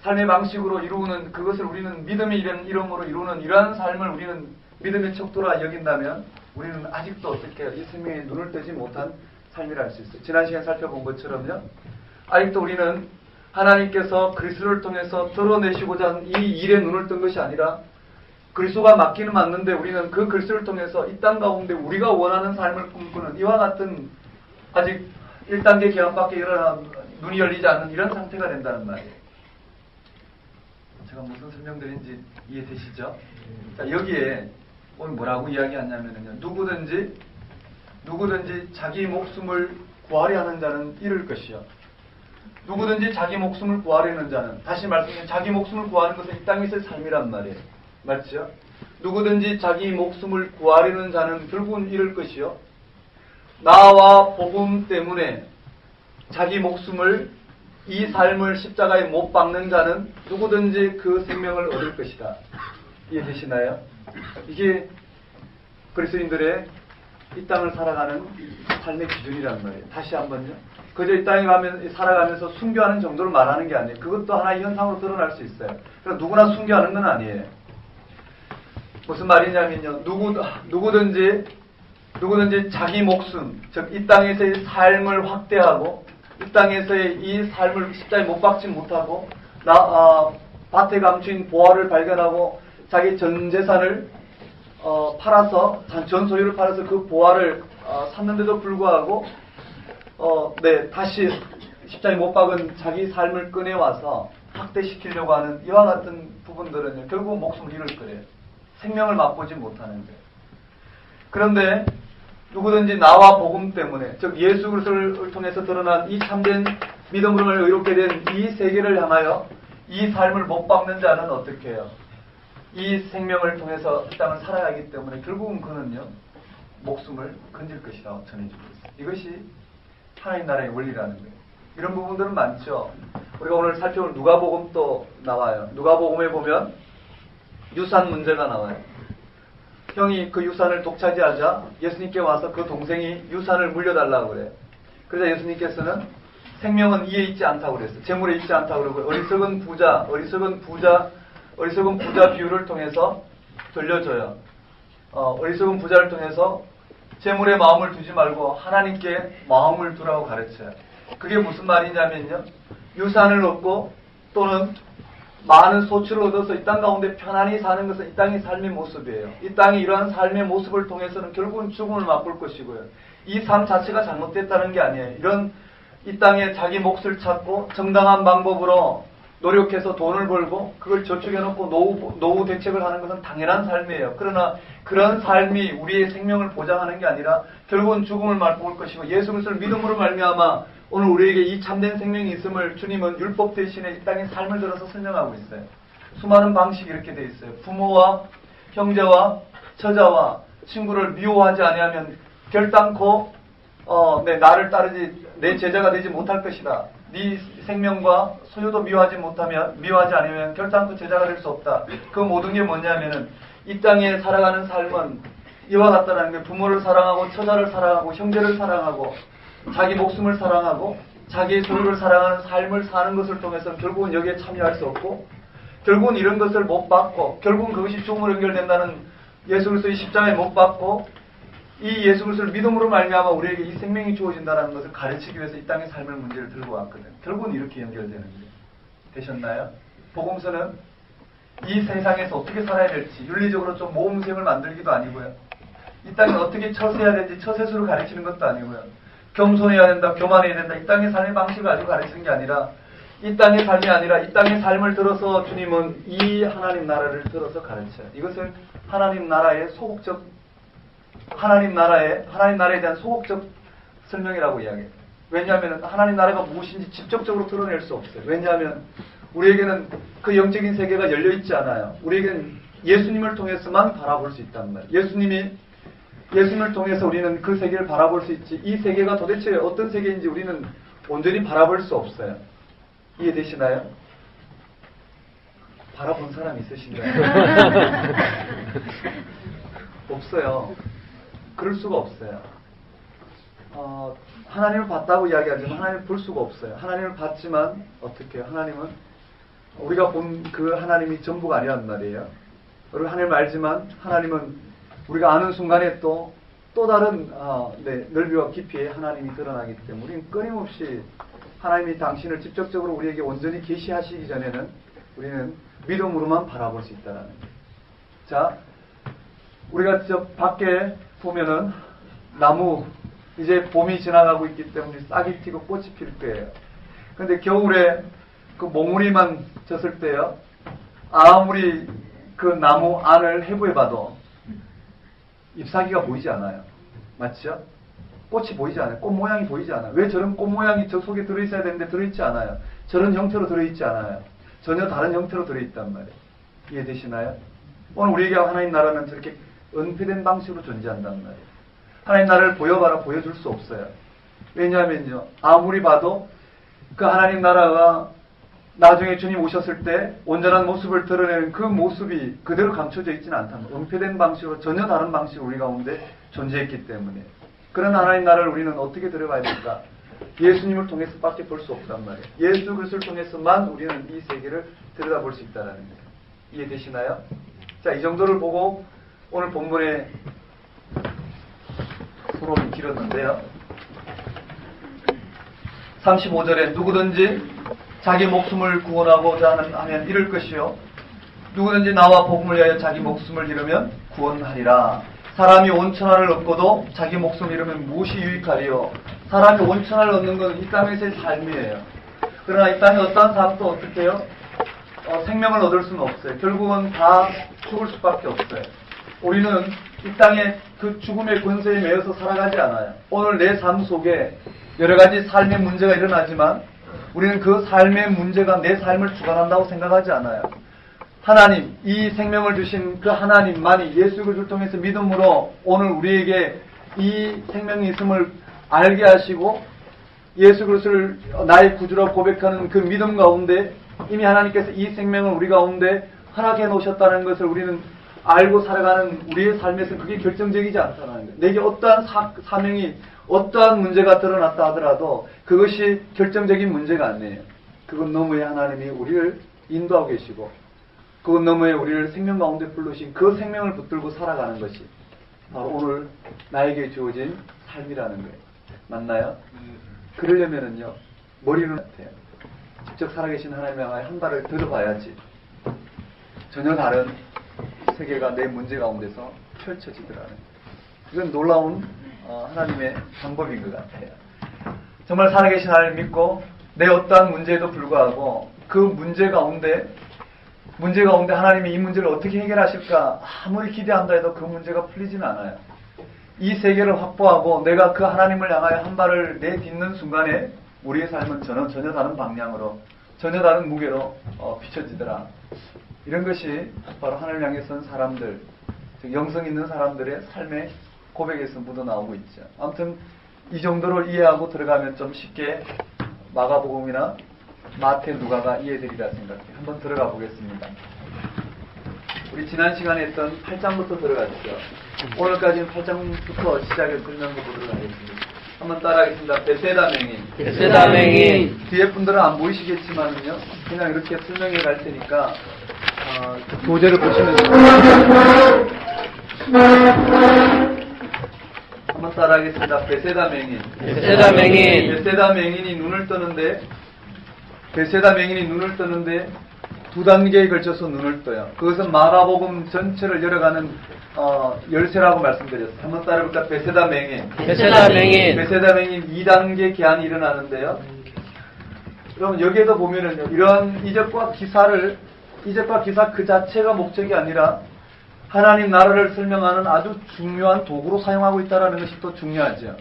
삶의 방식으로 이루는 그것을 우리는 믿음의 이름으로 이루는 이러한 삶을 우리는 믿음의 척도라 여긴다면, 우리는 아직도 어떻게 이 생명에 눈을 뜨지 못한 삶이라 할 수 있어요. 지난 시간에 살펴본 것처럼요, 아직도 우리는 하나님께서 그리스도를 통해서 드러내시고자 하는 이 일에 눈을 뜬 것이 아니라, 그리스도가 맞기는 맞는데 우리는 그 그리스도를 통해서 이 땅 가운데 우리가 원하는 삶을 꿈꾸는 이와 같은 아직 1단계 계획밖에 일어나 눈이 열리지 않는 이런 상태가 된다는 말이에요. 제가 무슨 설명드린지 이해되시죠? 자, 여기에 오늘 뭐라고 이야기하냐면요, 누구든지 자기 목숨을 구하려 하는 자는 잃을 것이요, 누구든지 자기 목숨을 구하려는 자는, 다시 말씀드리면 자기 목숨을 구하는 것은 이 땅에서의 삶이란 말이에요. 맞죠? 누구든지 자기 목숨을 구하려는 자는 결국은 잃을 것이요, 나와 복음 때문에 자기 목숨을, 이 삶을 십자가에 못 박는 자는 누구든지 그 생명을 얻을 것이다. 이해되시나요? 이게 그리스도인들의 이 땅을 살아가는 삶의 기준이란 말이에요. 다시 한번요, 그저 이 땅에 살아가면서 순교하는 정도를 말하는 게 아니에요. 그것도 하나의 현상으로 드러날 수 있어요. 그래서 누구나 순교하는 건 아니에요. 무슨 말이냐면요, 누구든지 자기 목숨, 즉 이 땅에서의 삶을 확대하고, 이 땅에서의 이 삶을 십자가에 못 박지 못하고, 밭에 감추인 보화를 발견하고 자기 전 재산을 팔아서, 전 소유를 팔아서 그 보화를 샀는데도 불구하고 다시 십자가에 못 박은 자기 삶을 꺼내와서 확대시키려고 하는 이와 같은 부분들은 결국 목숨을 잃을 거예요. 생명을 맛보지 못하는 거예요. 그런데 누구든지 나와 복음 때문에, 즉 예수 그리스도를 통해서 드러난 이 참된 믿음으로 의롭게 된 이 세계를 향하여 이 삶을 못 박는 자는 어떻게 해요? 이 생명을 통해서 이 땅을 살아가기 때문에 결국은 그는요, 목숨을 건질 것이라고 전해주고 있어요. 이것이 하나님 나라의 원리라는 거예요. 이런 부분들은 많죠. 우리가 오늘 살펴볼 누가복음도 나와요. 누가복음에 보면 유산 문제가 나와요. 형이 그 유산을 독차지하자 예수님께 와서 그 동생이 유산을 물려달라고 그래요. 그러자 예수님께서는 생명은 이에 있지 않다고 그랬어요. 재물에 있지 않다고 그러고, 어리석은 부자 비유를 통해서 돌려줘요. 어리석은 부자를 통해서 재물에 마음을 두지 말고 하나님께 마음을 두라고 가르쳐요. 그게 무슨 말이냐면요, 유산을 얻고 또는 많은 소출을 얻어서 이 땅 가운데 편안히 사는 것은 이 땅의 삶의 모습이에요. 이 땅이 이러한 삶의 모습을 통해서는 결국은 죽음을 맛볼 것이고요, 이 삶 자체가 잘못됐다는 게 아니에요. 이런 이 땅에 자기 몫을 찾고 정당한 방법으로 노력해서 돈을 벌고 그걸 저축해놓고 노후 대책을 하는 것은 당연한 삶이에요. 그러나 그런 삶이 우리의 생명을 보장하는 게 아니라 결국은 죽음을 맛볼 것이고, 예수 그리스도를 믿음으로 말미암아 오늘 우리에게 이 참된 생명이 있음을 주님은 율법 대신에 이 땅의 삶을 들어서 설명하고 있어요. 수많은 방식이 이렇게 되어 있어요. 부모와 형제와 처자와 친구를 미워하지 아니하면 결단코 나를 따르지, 내 제자가 되지 못할 것이다. 네 생명과 소유도 미워하지 않으면 결단코 제자가 될 수 없다. 그 모든 게 뭐냐면은 이 땅에 살아가는 삶은 이와 같다는 게, 부모를 사랑하고 처자를 사랑하고 형제를 사랑하고 자기 목숨을 사랑하고 자기의 소유를 사랑하는 삶을 사는 것을 통해서 결국은 여기에 참여할 수 없고, 결국은 이런 것을 못 받고, 결국은 그것이 죽음으로 연결된다는 예수 그리스도의 십자가에 못 받고, 이 예수 그리스도를 믿음으로 말미암아 우리에게 이 생명이 주어진다는 것을 가르치기 위해서 이 땅의 삶의 문제를 들고 왔거든요. 결국은 이렇게 연결되는 거예요. 되셨나요? 복음서는 이 세상에서 어떻게 살아야 될지 윤리적으로 좀 모범생을 만들기도 아니고요, 이 땅에 어떻게 처세해야 될지 처세수를 가르치는 것도 아니고요, 겸손해야 된다, 교만해야 된다, 이 땅의 삶의 방식을 가지고 가르치는 게 아니라, 이 땅의 삶이 아니라 이 땅의 삶을 들어서 주님은 이 하나님 나라를 들어서 가르쳐요. 이것을 하나님 나라에 대한 소극적 설명이라고 이야기해요. 왜냐하면 하나님 나라가 무엇인지 직접적으로 드러낼 수 없어요. 왜냐하면 우리에게는 그 영적인 세계가 열려있지 않아요. 우리에게는 예수님을 통해서만 바라볼 수 있단 말이에요. 예수님을 통해서 우리는 그 세계를 바라볼 수 있지, 이 세계가 도대체 어떤 세계인지 우리는 온전히 바라볼 수 없어요. 이해되시나요? 바라본 사람 있으신가요? 없어요. 그럴 수가 없어요. 하나님을 봤다고 이야기하지만 하나님을 볼 수가 없어요. 하나님을 봤지만 어떻게 해요? 하나님은 우리가 본 그 하나님이 전부가 아니란 말이에요. 우리가 하나님을 알지만 하나님은 우리가 아는 순간에 또 다른 넓이와 깊이에 하나님이 드러나기 때문에 우리는 끊임없이 하나님이 당신을 직접적으로 우리에게 온전히 계시하시기 전에는 우리는 믿음으로만 바라볼 수 있다는 거예요. 자, 우리가 저 밖에 보면은 나무 이제 봄이 지나가고 있기 때문에 싹이 튀고 꽃이 필 때예요. 근데 겨울에 그 몽우리만 졌을 때요, 아무리 그 나무 안을 해부해봐도 잎사귀가 보이지 않아요. 맞죠? 꽃이 보이지 않아요. 꽃 모양이 보이지 않아요. 왜 저런 꽃 모양이 저 속에 들어있어야 되는데 들어있지 않아요? 저런 형태로 들어있지 않아요. 전혀 다른 형태로 들어있단 말이에요. 이해되시나요? 오늘 우리에게 하나님 나라는 저렇게 은폐된 방식으로 존재한단 말이에요. 하나님 나라를 보여봐라 보여줄 수 없어요. 왜냐하면요, 아무리 봐도 그 하나님 나라가 나중에 주님 오셨을 때 온전한 모습을 드러내는 그 모습이 그대로 감춰져 있지는 않다는 거예요. 은폐된 방식으로 전혀 다른 방식으로 우리 가운데 존재했기 때문에. 그런 하나님 나라를 우리는 어떻게 들어가야 될까? 예수님을 통해서 밖에 볼 수 없단 말이에요. 예수 그리스도를 통해서만 우리는 이 세계를 들여다볼 수 있다는 거예요. 이해되시나요? 자, 이 정도를 보고 오늘 본문의 토론이 길었는데요. 35절에 누구든지 자기 목숨을 구원하고자 하면 잃을 것이요, 누구든지 나와 복음을 위하여 자기 목숨을 잃으면 구원하리라. 사람이 온천하를 얻고도 자기 목숨을 잃으면 무엇이 유익하리요? 사람이 온천하를 얻는 건 이 땅에서의 삶이에요. 그러나 이 땅에 어떠한 사람도 어떻게 해요? 생명을 얻을 수는 없어요. 결국은 다 죽을 수밖에 없어요. 우리는 이 땅에 그 죽음의 권세에 매여서 살아가지 않아요. 오늘 내 삶 속에 여러 가지 삶의 문제가 일어나지만 우리는 그 삶의 문제가 내 삶을 주관한다고 생각하지 않아요. 하나님, 이 생명을 주신 그 하나님만이 예수 그리스도를 통해서 믿음으로 오늘 우리에게 이 생명이 있음을 알게 하시고 예수 그리스도를 나의 구주로 고백하는 그 믿음 가운데 이미 하나님께서 이 생명을 우리 가운데 허락해 놓으셨다는 것을 우리는 알고 살아가는 우리의 삶에서 그게 결정적이지 않다는 거예요. 내게 어떠한 사명이 어떠한 문제가 드러났다 하더라도 그것이 결정적인 문제가 아니에요. 그건 너머에 하나님이 우리를 인도하고 계시고 그건 너머에 우리를 생명 가운데 부르신 그 생명을 붙들고 살아가는 것이 바로 오늘 나에게 주어진 삶이라는 거예요. 맞나요? 그러려면은요, 머리는 같아요. 직접 살아계신 하나님 향하여 한 발을 들어봐야지 전혀 다른 세계가 내 문제 가운데서 펼쳐지더라는 거예요. 이건 놀라운 하나님의 방법인 것 같아요. 정말 살아계신 하나님을 믿고 내 어떠한 문제에도 불구하고 그 문제 가운데 하나님이 이 문제를 어떻게 해결하실까 아무리 기대한다 해도 그 문제가 풀리지는 않아요. 이 세계를 확보하고 내가 그 하나님을 향하여 한 발을 내딛는 순간에 우리의 삶은 전혀 다른 방향으로 전혀 다른 무게로 비춰지더라. 이런 것이 바로 하나님을 향해 선 사람들, 즉 영성 있는 사람들의 삶의 고백에서 묻어나오고 있죠. 아무튼 이 정도로 이해하고 들어가면 좀 쉽게 마가복음이나 마태, 누가가 이해되리라 생각해요. 한번 들어가 보겠습니다. 우리 지난 시간에 했던 8장부터 들어가시죠. 오늘까지는 8장부터 시작해서 설명해 보도록 하겠습니다. 한번 따라하겠습니다. 베세다 맹인. 베세다 맹인. 뒤에 분들은 안 보이시겠지만요, 그냥 이렇게 설명해 갈 테니까 그 교재를 보시면 한번 따라하겠습니다. 베세다 맹인. 베세다 맹인. 베세다 맹인이 눈을 뜨는데 두 단계에 걸쳐서 눈을 떠요. 그것은 마가복음 전체를 열어가는 열쇠라고 말씀드렸어요. 한번 따라해볼까? 베세다 맹인. 베세다 맹인. 베세다 맹인 2단계 계한이 일어나는데요. 여러분 여기에도 보면은요, 이러한 이적과 기사 그 자체가 목적이 아니라 하나님 나라를 설명하는 아주 중요한 도구로 사용하고 있다는 것이 또 중요하죠.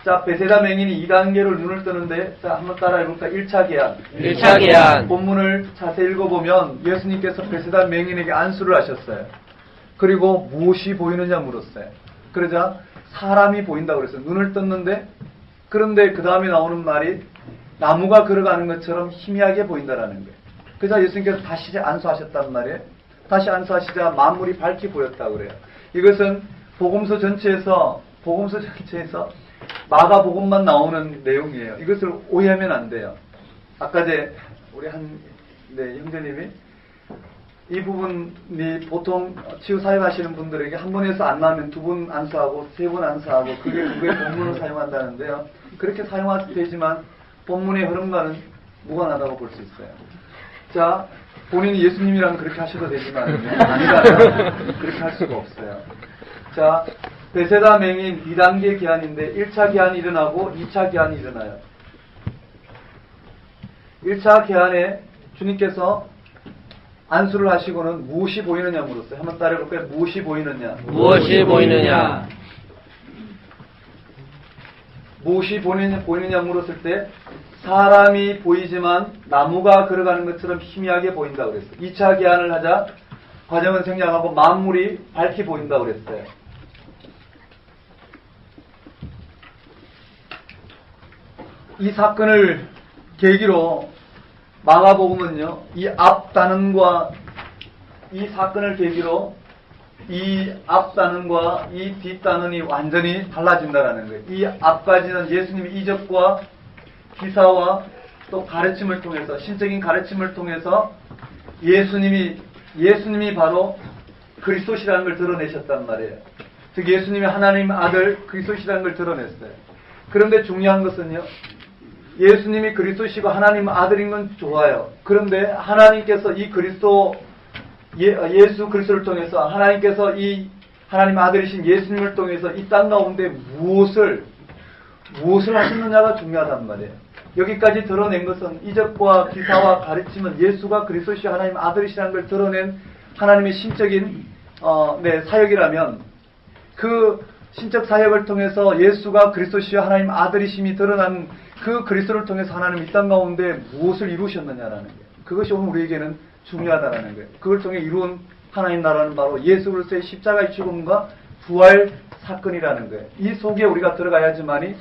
자, 베세다 맹인이 2단계로 눈을 뜨는데, 자, 한번 따라해볼까? 1차 계한. 1차 계한. 본문을 자세히 읽어보면 예수님께서 베세다 맹인에게 안수를 하셨어요. 그리고 무엇이 보이느냐 물었어요. 그러자 사람이 보인다고 그랬어요. 눈을 떴는데, 그런데 그 다음에 나오는 말이 나무가 걸어가는 것처럼 희미하게 보인다라는 거예요. 그래서 예수님께서 다시 안수하셨단 말이에요. 다시 안수하시자 만물이 밝게 보였다고 그래요. 이것은 복음서 전체에서 마가복음만 나오는 내용이에요. 이것을 오해하면 안 돼요. 아까 우리 형제님이 이 부분이 보통 치유 사역하시는 분들에게 한 번에서 안 나오면 두 번 안수하고 세 번 안수하고 그게 본문을 사용한다는데요. 그렇게 사용해도 되지만 본문의 흐름과는 무관하다고 볼 수 있어요. 자, 본인이 예수님이라면 그렇게 하셔도 되지만 아니라면 그렇게 할 수가 없어요. 자, 베세다 맹인 2단계 기한인데 1차 기한이 일어나고 2차 기한이 일어나요. 1차 기한에 주님께서 안수를 하시고는 무엇이 보이느냐 물었어요. 한번 따라해볼까요? 무엇이 보이느냐? 무엇이 보이느냐? 무엇이 보이느냐 물었을 때 사람이 보이지만 나무가 걸어가는 것처럼 희미하게 보인다고 그랬어요. 2차 기한을 하자 과정은 생략하고 만물이 밝게 보인다고 그랬어요. 이 사건을 계기로 마가복음은요, 이 앞 단원과 이 사건을 계기로 이 앞 단원과 이 뒷 단원이 완전히 달라진다라는 거예요. 이 앞까지는 예수님의 이적과 기사와 또 가르침을 통해서, 신적인 가르침을 통해서 예수님이 바로 그리스도시라는 걸 드러내셨단 말이에요. 즉 예수님이 하나님 아들 그리스도시라는 걸 드러냈어요. 그런데 중요한 것은요, 예수님이 그리스도시고 하나님 아들인 건 좋아요. 그런데 하나님께서 이 예수 그리스도를 통해서 하나님께서 이 하나님 아들이신 예수님을 통해서 이 땅 가운데 무엇을 하셨느냐가 중요하단 말이에요. 여기까지 드러낸 것은 이적과 기사와 가르침은 예수가 그리스도시 하나님 아들이시라는 걸 드러낸 하나님의 신적인 사역이라면 그 신적 사역을 통해서 예수가 그리스도시와 하나님 아들이심이 드러난 그 그리스도를 통해서 하나님 이 땅 가운데 무엇을 이루셨느냐라는 거예요. 그것이 오늘 우리에게는 중요하다는 거예요. 그걸 통해 이룬 하나님 나라는 바로 예수 그리스도의 십자가의 죽음과 부활 사건이라는 거예요. 이 속에 우리가 들어가야지만이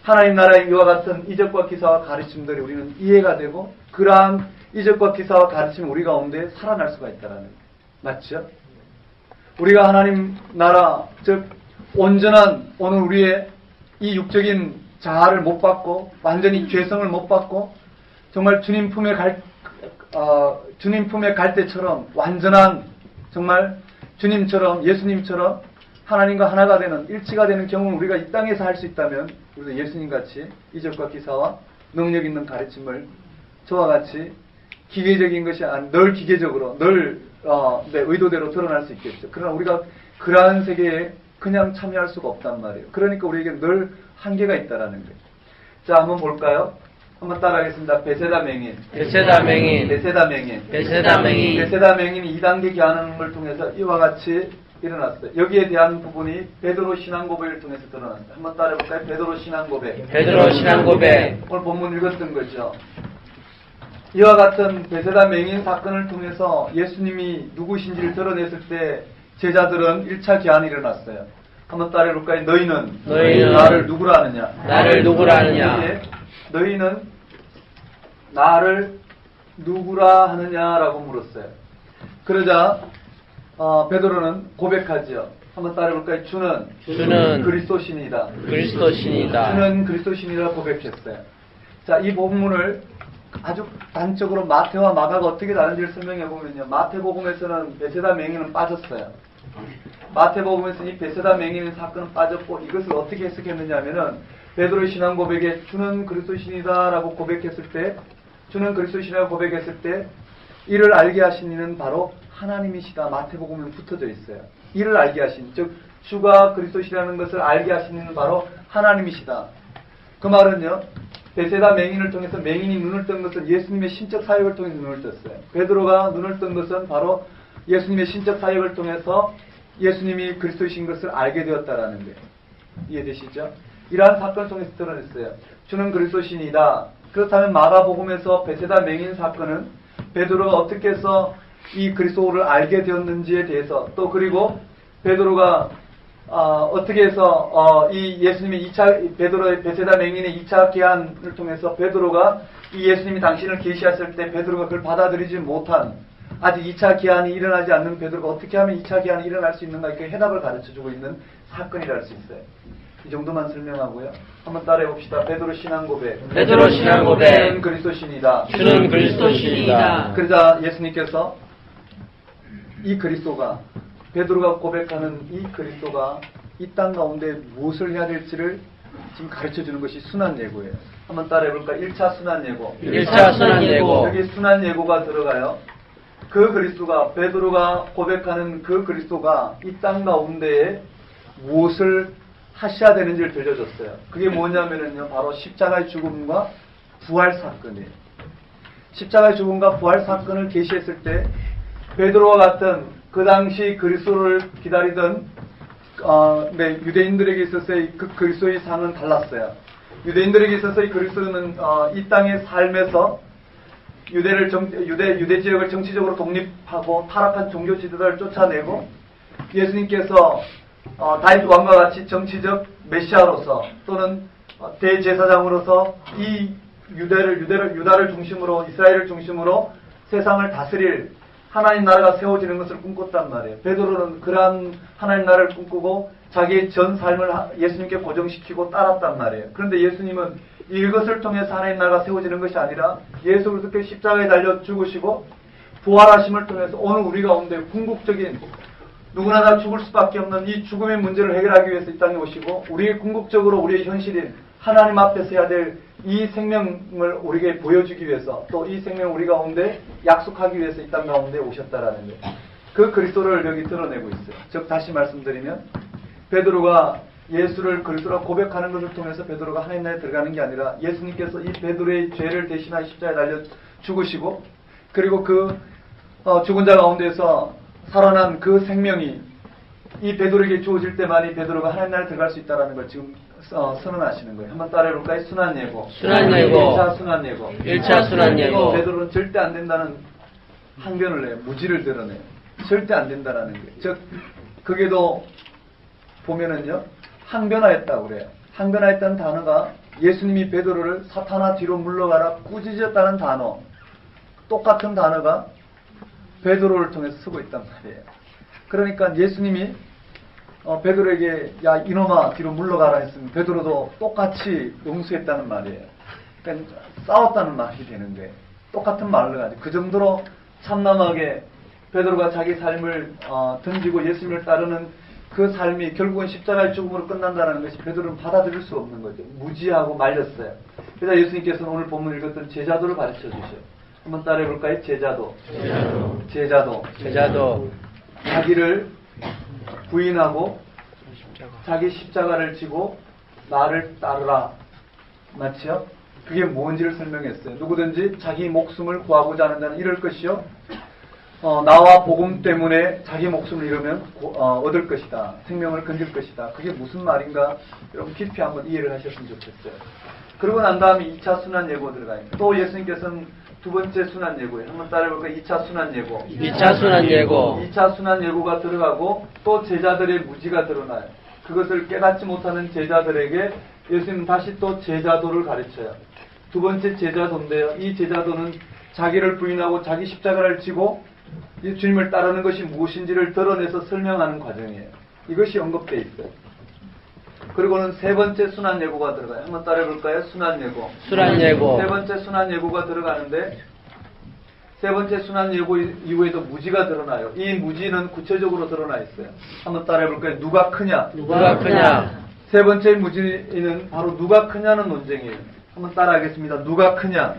하나님 나라의 이와 같은 이적과 기사와 가르침들이 우리는 이해가 되고 그러한 이적과 기사와 가르침이 우리 가운데 살아날 수가 있다는 거예요. 맞죠? 우리가 하나님 나라, 즉 온전한 오늘 우리의 이 육적인 자아를 못 받고 완전히 죄성을 못 받고 정말 주님 품에 갈 때처럼 완전한 정말 주님처럼 예수님처럼 하나님과 하나가 되는 일치가 되는 경험을 우리가 이 땅에서 할 수 있다면 우리도 예수님같이 이적과 기사와 능력 있는 가르침을 저와 같이 기계적인 것이 아닌 늘 기계적으로 늘 내 의도대로 드러날 수 있겠죠. 그러나 우리가 그러한 세계에 그냥 참여할 수가 없단 말이에요. 그러니까 우리에게 늘 한계가 있다라는 거예요. 자, 한번 볼까요? 한번 따라하겠습니다. 베세다 맹인. 베세다 맹인. 베세다 맹인. 베세다 맹인. 베세다 맹인이 2단계 기한을 통해서 이와 같이 일어났어요. 여기에 대한 부분이 베드로 신앙 고백을 통해서 드러났어요. 한번 따라해볼까요? 베드로 신앙 고백. 베드로 신앙 고백. 오늘 본문 읽었던 거죠. 이와 같은 베세다 맹인 사건을 통해서 예수님이 누구신지를 드러냈을 때 제자들은 1차 기한이 일어났어요. 한번 따라해볼까요? 너희는 나를 누구라 하느냐? 나를 누구라 하느냐? 너희는 나를 누구라 하느냐라고 물었어요. 그러자 베드로는 고백하지요. 한번 따라해볼까요? 주는 그리스도신이다. 그리스도신이다. 주는 그리스도신이라 고백했어요. 자, 이 본문을 아주 단적으로 마태와 마가가 어떻게 다른지를 설명해 보면요. 마태복음에서는 베세다 맹인은 빠졌어요. 마태복음에서 이 베세다 맹인의 사건은 빠졌고 이것을 어떻게 해석했느냐 하면은 베드로의 신앙 고백에 주는 그리스도신이다라고 고백했을 때 주는 그리스도신이라고 고백했을 때 이를 알게 하신 이는 바로 하나님이시다. 마태복음에 붙어져 있어요. 이를 알게 하신, 즉 주가 그리스도시라는 것을 알게 하신 이는 바로 하나님이시다. 그 말은요. 베세다 맹인을 통해서 맹인이 눈을 뜬 것은 예수님의 신적 사역을 통해서 눈을 떴어요. 베드로가 눈을 뜬 것은 바로 예수님의 신적 사역을 통해서 예수님이 그리스도이신 것을 알게 되었다라는 거예요. 이해되시죠? 이러한 사건을 통해서 드러냈어요. 주는 그리스도신이다. 그렇다면 마가복음에서 베세다 맹인 사건은 베드로가 어떻게 해서 이 그리스도를 알게 되었는지에 대해서 또 그리고 베드로가 어떻게 해서 이 예수님이 베드로의 베세다 맹인의 2차 기한을 통해서 베드로가 이 예수님이 당신을 계시했을 때 베드로가 그걸 받아들이지 못한 아직 2차 기한이 일어나지 않는 베드로가 어떻게 하면 2차 기한이 일어날 수 있는가 이렇게 해답을 가르쳐주고 있는 사건이라 할 수 있어요. 이 정도만 설명하고요. 한번 따라해 봅시다. 베드로 신앙 고백. 베드로 신앙 고백. 주는 그리스도신이다. 주는 그리스도신이다. 그러자 예수님께서 이 그리스도가 베드로가 고백하는 이 그리스도가 이 땅 가운데 무엇을 해야 될지를 지금 가르쳐주는 것이 순환 예고예요. 한번 따라해볼까? 1차 순환 예고. 1차 순환 예고. 여기 순환 예고가 들어가요. 그 그리스도가 베드로가 고백하는 그 그리스도가 이 땅 가운데에 무엇을 하셔야 되는지를 들려줬어요. 그게 뭐냐면은요, 바로 십자가의 죽음과 부활 사건이에요. 십자가의 죽음과 부활 사건을 계시했을 때 베드로와 같은 그 당시 그리스도를 기다리던 유대인들에게 있어서의 그 그리스도의 상은 달랐어요. 유대인들에게 있어서 이 그리스도는 이 땅의 삶에서 유대 지역을 정치적으로 독립하고 타락한 종교 지도자를 쫓아내고 예수님께서 다윗 왕과 같이 정치적 메시아로서 또는 대제사장으로서 이 유다를 중심으로 이스라엘을 중심으로 세상을 다스릴 하나님 나라가 세워지는 것을 꿈꿨단 말이에요. 베드로는 그러한 하나님 나라를 꿈꾸고 자기의 전 삶을 예수님께 고정시키고 따랐단 말이에요. 그런데 예수님은 이것을 통해서 하나님 나라가 세워지는 것이 아니라 예수 그리스도께 십자가에 달려 죽으시고 부활하심을 통해서 오늘 우리 가운데 궁극적인 누구나 다 죽을 수밖에 없는 이 죽음의 문제를 해결하기 위해서 이 땅에 오시고 우리의 궁극적으로 우리의 현실인 하나님 앞에서 해야 될 이 생명을 우리에게 보여주기 위해서 또 이 생명을 우리 가운데 약속하기 위해서 이 땅 가운데 오셨다라는 거예요. 그 그리스도를 여기 드러내고 있어요. 즉 다시 말씀드리면 베드로가 예수를 그리스도라 고백하는 것을 통해서 베드로가 하나님 나라에 들어가는 게 아니라 예수님께서 이 베드로의 죄를 대신하여 십자가에 달려 죽으시고 그리고 그 죽은 자 가운데서 살아난 그 생명이 이 베드로에게 주어질 때만이 베드로가 하나님 나라에 들어갈 수 있다는 걸 지금 선언하시는 거예요. 한번 따라해볼까요? 순환 예고. 순환 예고. 1차 순환 예고. 1차 순환 예고. 베드로는 절대 안 된다는 항변을 내요. 무지를 드러내요. 절대 안 된다라는 거예요. 즉 그게도 보면은요 항변하였다고 그래요. 항변하였다는 단어가 예수님이 베드로를 사탄아 뒤로 물러가라 꾸짖었다는 단어 똑같은 단어가 베드로를 통해서 쓰고 있단 말이에요. 그러니까 예수님이 베드로에게 야 이놈아 뒤로 물러가라 했으면 베드로도 똑같이 용서했다는 말이에요. 그러니까 싸웠다는 말이 되는 거예요. 똑같은 말을 가지고 그 정도로 참남하게 베드로가 자기 삶을 던지고 예수님을 따르는 그 삶이 결국은 십자가의 죽음으로 끝난다는 것이 베드로는 받아들일 수 없는 거죠. 무지하고 말렸어요. 그래서 예수님께서는 오늘 본문 읽었던 제자도를 가르쳐 주셔요. 한번 따라해볼까요? 제자도. 자기를 부인하고 자기 십자가를 지고 나를 따르라. 맞죠? 그게 뭔지를 설명했어요. 누구든지 자기 목숨을 구하고자 하는 자는 이럴 것이요. 나와 복음 때문에 자기 목숨을 잃으면 얻을 것이다. 생명을 건질 것이다. 그게 무슨 말인가? 여러분 깊이 한번 이해를 하셨으면 좋겠어요. 그러고 난 다음에 2차 순환 예고 들어가요. 또 예수님께서는 두 번째 순환 예고예요. 한번 따라해볼까요? 2차 순환 예고. 2차 순환 예고. 2차 순환 예고가 들어가고 또 제자들의 무지가 드러나요. 그것을 깨닫지 못하는 제자들에게 예수님은 다시 또 제자도를 가르쳐요. 두 번째 제자도인데요. 이 제자도는 자기를 부인하고 자기 십자가를 지고 이 주님을 따르는 것이 무엇인지를 드러내서 설명하는 과정이에요. 이것이 언급되어 있어요. 그리고는 세 번째 순환 예고가 들어가요. 한번 따라해볼까요? 순환 예고. 세 번째 순환 예고가 들어가는데 세 번째 순환 예고 이후에도 무지가 드러나요. 이 무지는 구체적으로 드러나 있어요. 한번 따라해볼까요? 누가 크냐? 세 번째 무지는 바로 누가 크냐는 논쟁이에요. 한번 따라하겠습니다. 누가 크냐?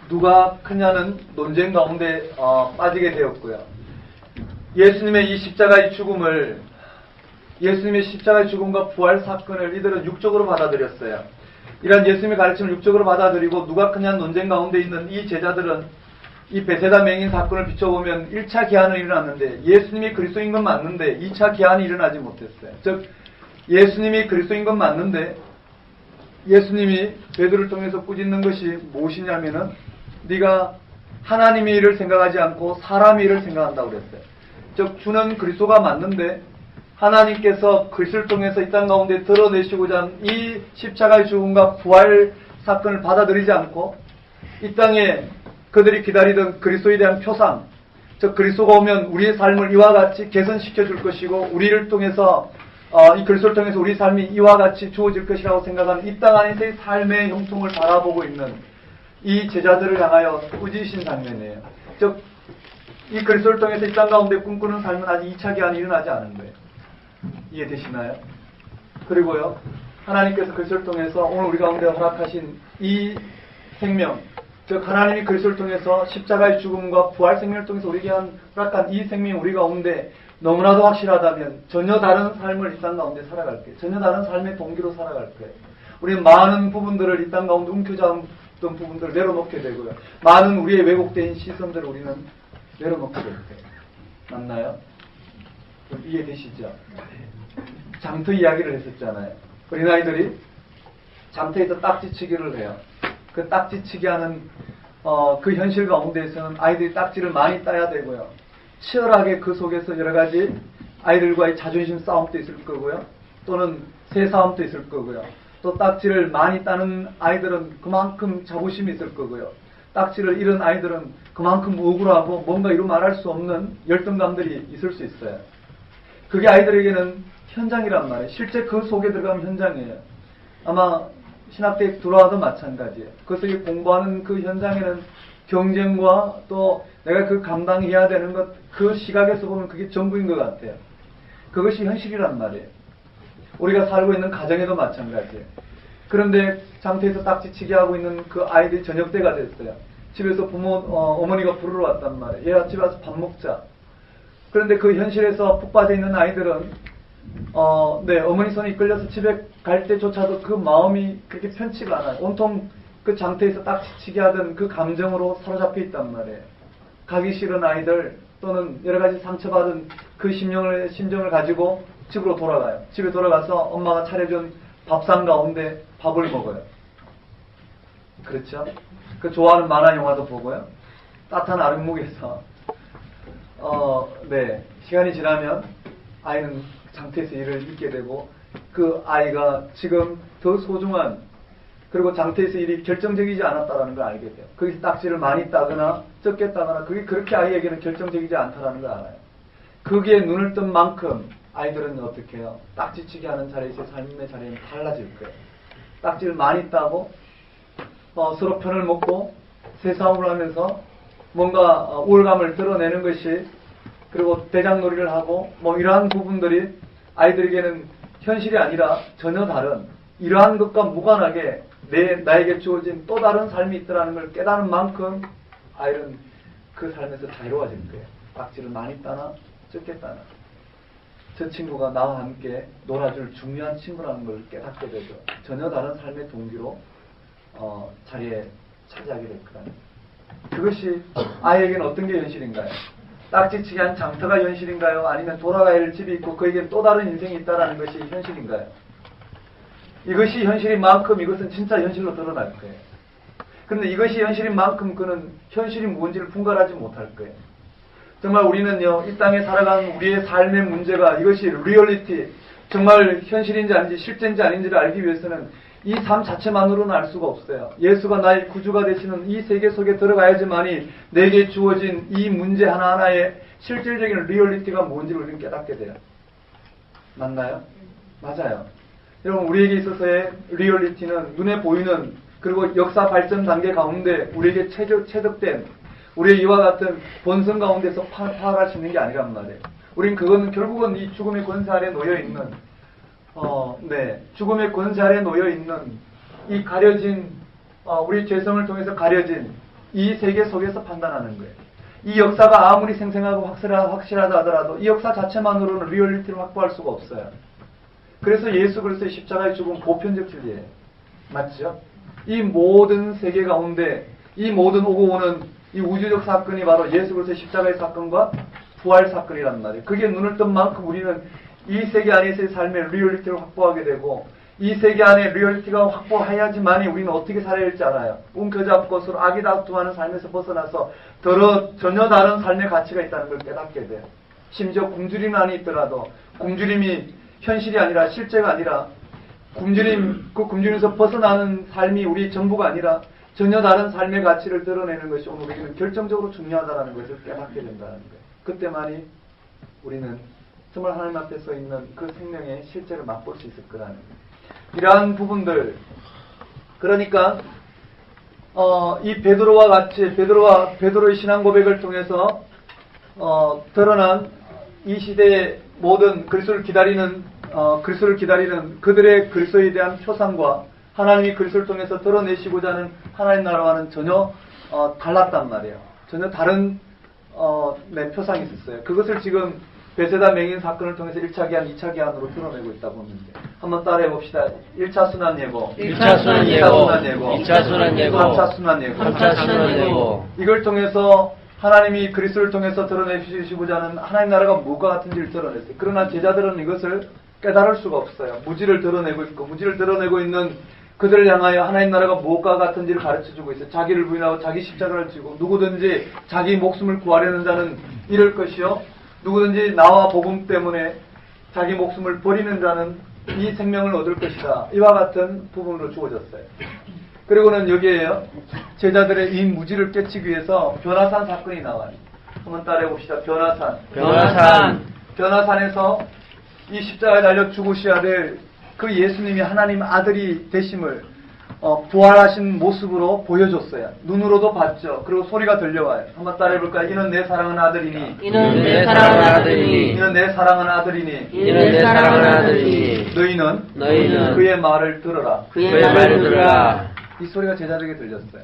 누가 크냐는 논쟁 가운데 빠지게 되었고요. 예수님의 이 십자가의 죽음을 예수님의 십자가의 죽음과 부활 사건을 이들은 육적으로 받아들였어요. 이런 예수님의 가르침을 육적으로 받아들이고 누가 크냐는 논쟁 가운데 있는 이 제자들은 이 베세다 맹인 사건을 비춰보면 1차 기한은 일어났는데 예수님이 그리스도인 건 맞는데 2차 기한이 일어나지 못했어요. 즉 예수님이 그리스도인 건 맞는데 예수님이 베드로를 통해서 꾸짖는 것이 무엇이냐면은 네가 하나님의 일을 생각하지 않고 사람의 일을 생각한다고 그랬어요. 즉 주는 그리스도가 맞는데 하나님께서 그리스도를 통해서 이 땅 가운데 드러내시고자 한 이 십자가의 죽음과 부활 사건을 받아들이지 않고 이 땅에 그들이 기다리던 그리스도에 대한 표상, 즉 그리스도가 오면 우리의 삶을 이와 같이 개선시켜 줄 것이고 우리를 통해서 이 그리스도를 통해서 우리 삶이 이와 같이 주어질 것이라고 생각하는 이 땅 안에서의 삶의 형통을 바라보고 있는 이 제자들을 향하여 꾸짖으신 장면이에요. 즉 이 그리스도를 통해서 이 땅 가운데 꿈꾸는 삶은 아직 2차 기한이 일어나지 않은 거예요. 이해되시나요? 그리고요, 하나님께서 그리스도를 통해서 오늘 우리 가운데 허락하신 이 생명, 즉 하나님이 그리스도를 통해서 십자가의 죽음과 부활 생명을 통해서 우리에게 허락한 이 생명이 우리 가운데 너무나도 확실하다면 전혀 다른 삶을 이 땅 가운데 살아갈 거예요. 전혀 다른 삶의 동기로 살아갈 거예요. 우리는 많은 부분들을 이 땅 가운데 움켜잡았던 부분들을 내려놓게 되고요. 많은 우리의 왜곡된 시선들을 우리는 내려놓게 될 거예요. 맞나요? 이해되시죠? 장터 이야기를 했었잖아요. 어린아이들이 장터에서 딱지치기를 해요. 그 딱지치기 하는 그 현실 가운데에서는 아이들이 딱지를 많이 따야 되고요. 치열하게 그 속에서 여러 가지 아이들과의 자존심 싸움도 있을 거고요. 또는 새 싸움도 있을 거고요. 또 딱지를 많이 따는 아이들은 그만큼 자부심이 있을 거고요. 딱지를 잃은 아이들은 그만큼 억울하고 뭔가 이루 말할 수 없는 열등감들이 있을 수 있어요. 그게 아이들에게는 현장이란 말이에요. 실제 그 속에 들어가면 현장이에요. 아마 신학대에 들어와도 마찬가지예요. 그것을 공부하는 그 현장에는 경쟁과 또 내가 그 감당해야 되는 것, 그 시각에서 보면 그게 전부인 것 같아요. 그것이 현실이란 말이에요. 우리가 살고 있는 가정에도 마찬가지예요. 그런데 장터에서 딱지치기 하고 있는 그 아이들이 저녁 때가 됐어요. 집에서 어머니가 부르러 왔단 말이에요. 얘야 집에 와서 밥 먹자. 그런데 그 현실에서 푹 빠져 있는 아이들은 어머니 손에 이끌려서 집에 갈 때조차도 그 마음이 그렇게 편치가 않아요. 온통 그 장터에서 딱지치기 하던 그 감정으로 사로잡혀 있단 말이에요. 가기 싫은 아이들 또는 여러 가지 상처받은 그 심정을 가지고 집으로 돌아가요. 집에 돌아가서 엄마가 차려준 밥상 가운데 밥을 먹어요. 그렇죠? 그 좋아하는 만화 영화도 보고요. 따뜻한 아랫목에서 시간이 지나면 아이는 장터에서 일을 잊게 되고 그 아이가 지금 더 소중한 그리고 장터에서 일이 결정적이지 않았다는 걸 알게 돼요. 거기서 딱지를 많이 따거나 적게 따거나 그게 그렇게 아이에게는 결정적이지 않다는 걸 알아요. 거기에 눈을 뜬 만큼 아이들은 어떻게 해요? 딱지치기 하는 자리에서 삶의 자리는 달라질 거예요. 딱지를 많이 따고 서로 편을 먹고 새싸움을 하면서 뭔가 우월감을 드러내는 것이 그리고 대장놀이를 하고 이러한 부분들이 아이들에게는 현실이 아니라 전혀 다른 이러한 것과 무관하게 나에게 주어진 또 다른 삶이 있다는 걸 깨닫는 만큼 아이는 그 삶에서 자유로워질 거예요. 딱지를 많이 따나 적게 따나 저 친구가 나와 함께 놀아줄 중요한 친구라는 걸 깨닫게 되죠. 전혀 다른 삶의 동기로 자리에 차지하게 될 거라는 그것이 아이에게는 어떤 게 현실인가요? 딱지치기 한 장터가 현실인가요? 아니면 돌아가야 할 집이 있고 그에게는 또 다른 인생이 있다는 것이 현실인가요? 이것이 현실인 만큼 이것은 진짜 현실로 드러날 거예요. 그런데 이것이 현실인 만큼 그는 현실이 뭔지를 분간하지 못할 거예요. 정말 우리는요, 이 땅에 살아가는 우리의 삶의 문제가 이것이 리얼리티, 정말 현실인지 아닌지 실제인지 아닌지를 알기 위해서는 이 삶 자체만으로는 알 수가 없어요. 예수가 나의 구주가 되시는 이 세계 속에 들어가야지만이 내게 주어진 이 문제 하나하나의 실질적인 리얼리티가 뭔지를 우리는 깨닫게 돼요. 맞나요? 맞아요. 여러분, 우리에게 있어서의 리얼리티는 눈에 보이는 그리고 역사 발전 단계 가운데 우리에게 체득된 우리의 이와 같은 본성 가운데서 파악할 수 있는 게 아니란 말이에요. 우린 그거는 결국은 이 죽음의 권세 아래 놓여있는 죽음의 권세 아래 놓여있는 이 가려진 우리 죄성을 통해서 가려진 이 세계 속에서 판단하는 거예요. 이 역사가 아무리 생생하고 확실하다 하더라도 이 역사 자체만으로는 리얼리티를 확보할 수가 없어요. 그래서 예수 그리스도의 십자가의 죽음 보편적 진리예요. 맞죠? 이 모든 세계 가운데 이 모든 오고 오는 이 우주적 사건이 바로 예수 그리스도의 십자가의 사건과 부활 사건이란 말이에요. 그게 눈을 뜬 만큼 우리는 이 세계 안에서의 삶의 리얼리티를 확보하게 되고 이 세계 안에 리얼리티가 확보해야지만이 우리는 어떻게 살아야 할지 알아요. 움켜잡고 서로 아기다투하는 삶에서 벗어나서 전혀 다른 삶의 가치가 있다는 걸 깨닫게 돼요. 심지어 굶주림만이 있더라도 굶주림이 현실이 아니라 실제가 아니라 그 굶주림에서 벗어나는 삶이 우리 전부가 아니라 전혀 다른 삶의 가치를 드러내는 것이 오늘 우리는 결정적으로 중요하다는 것을 깨닫게 된다는 거예요. 그때만이 우리는 정말 하나님 앞에 서 있는 그 생명의 실제를 맛볼 수 있을 거라는 거예요. 이러한 부분들, 그러니까 이 베드로와 같이 베드로의 신앙 고백을 통해서 드러난 이 시대의 모든 그리스도를 기다리는 그들의 그리스도에 대한 표상과 하나님이 그리스도를 통해서 드러내시고자 하는 하나님 나라와는 전혀 달랐단 말이에요. 전혀 다른 표상이 있었어요. 그것을 지금 베세다 맹인 사건을 통해서 1차 기한, 2차 기한으로 드러내고 있다 보면 돼요. 한번 따라해 봅시다. 1차 순환 예고, 1차 순환 예고, 2차 순환 예고, 3차 순환 예고, 3차 순환 예고. 이걸 통해서 하나님이 그리스도를 통해서 드러내시고자 하는 하나님 나라가 무엇과 같은지를 드러냈어요. 그러나 제자들은 이것을 깨달을 수가 없어요. 무지를 드러내고 있고, 무지를 드러내고 있는 그들을 향하여 하나님 나라가 무엇과 같은지를 가르쳐주고 있어요. 자기를 부인하고 자기 십자가를 지고 누구든지 자기 목숨을 구하려는 자는 잃을 것이요, 누구든지 나와 복음 때문에 자기 목숨을 버리는 자는 이 생명을 얻을 것이다. 이와 같은 부분으로 주어졌어요. 그리고는 여기에요, 제자들의 이 무지를 깨치기 위해서 변화산 사건이 나와요. 한번 따라해 봅시다. 변화산에서 이 십자가에 달려 죽으셔야 될 그 예수님이 하나님 아들이 되심을 부활하신 모습으로 보여줬어요. 눈으로도 봤죠. 그리고 소리가 들려와요. 한번 따라해볼까요? 이는 내 사랑하는 아들이니, 이는 내 사랑하는 아들이니, 이는 내 사랑하는 아들이니, 이는 내 사랑하는 아들이니, 너희는 그의 말을 들어라. 그의 말을 들으라. 이 소리가 제자들에게 들렸어요.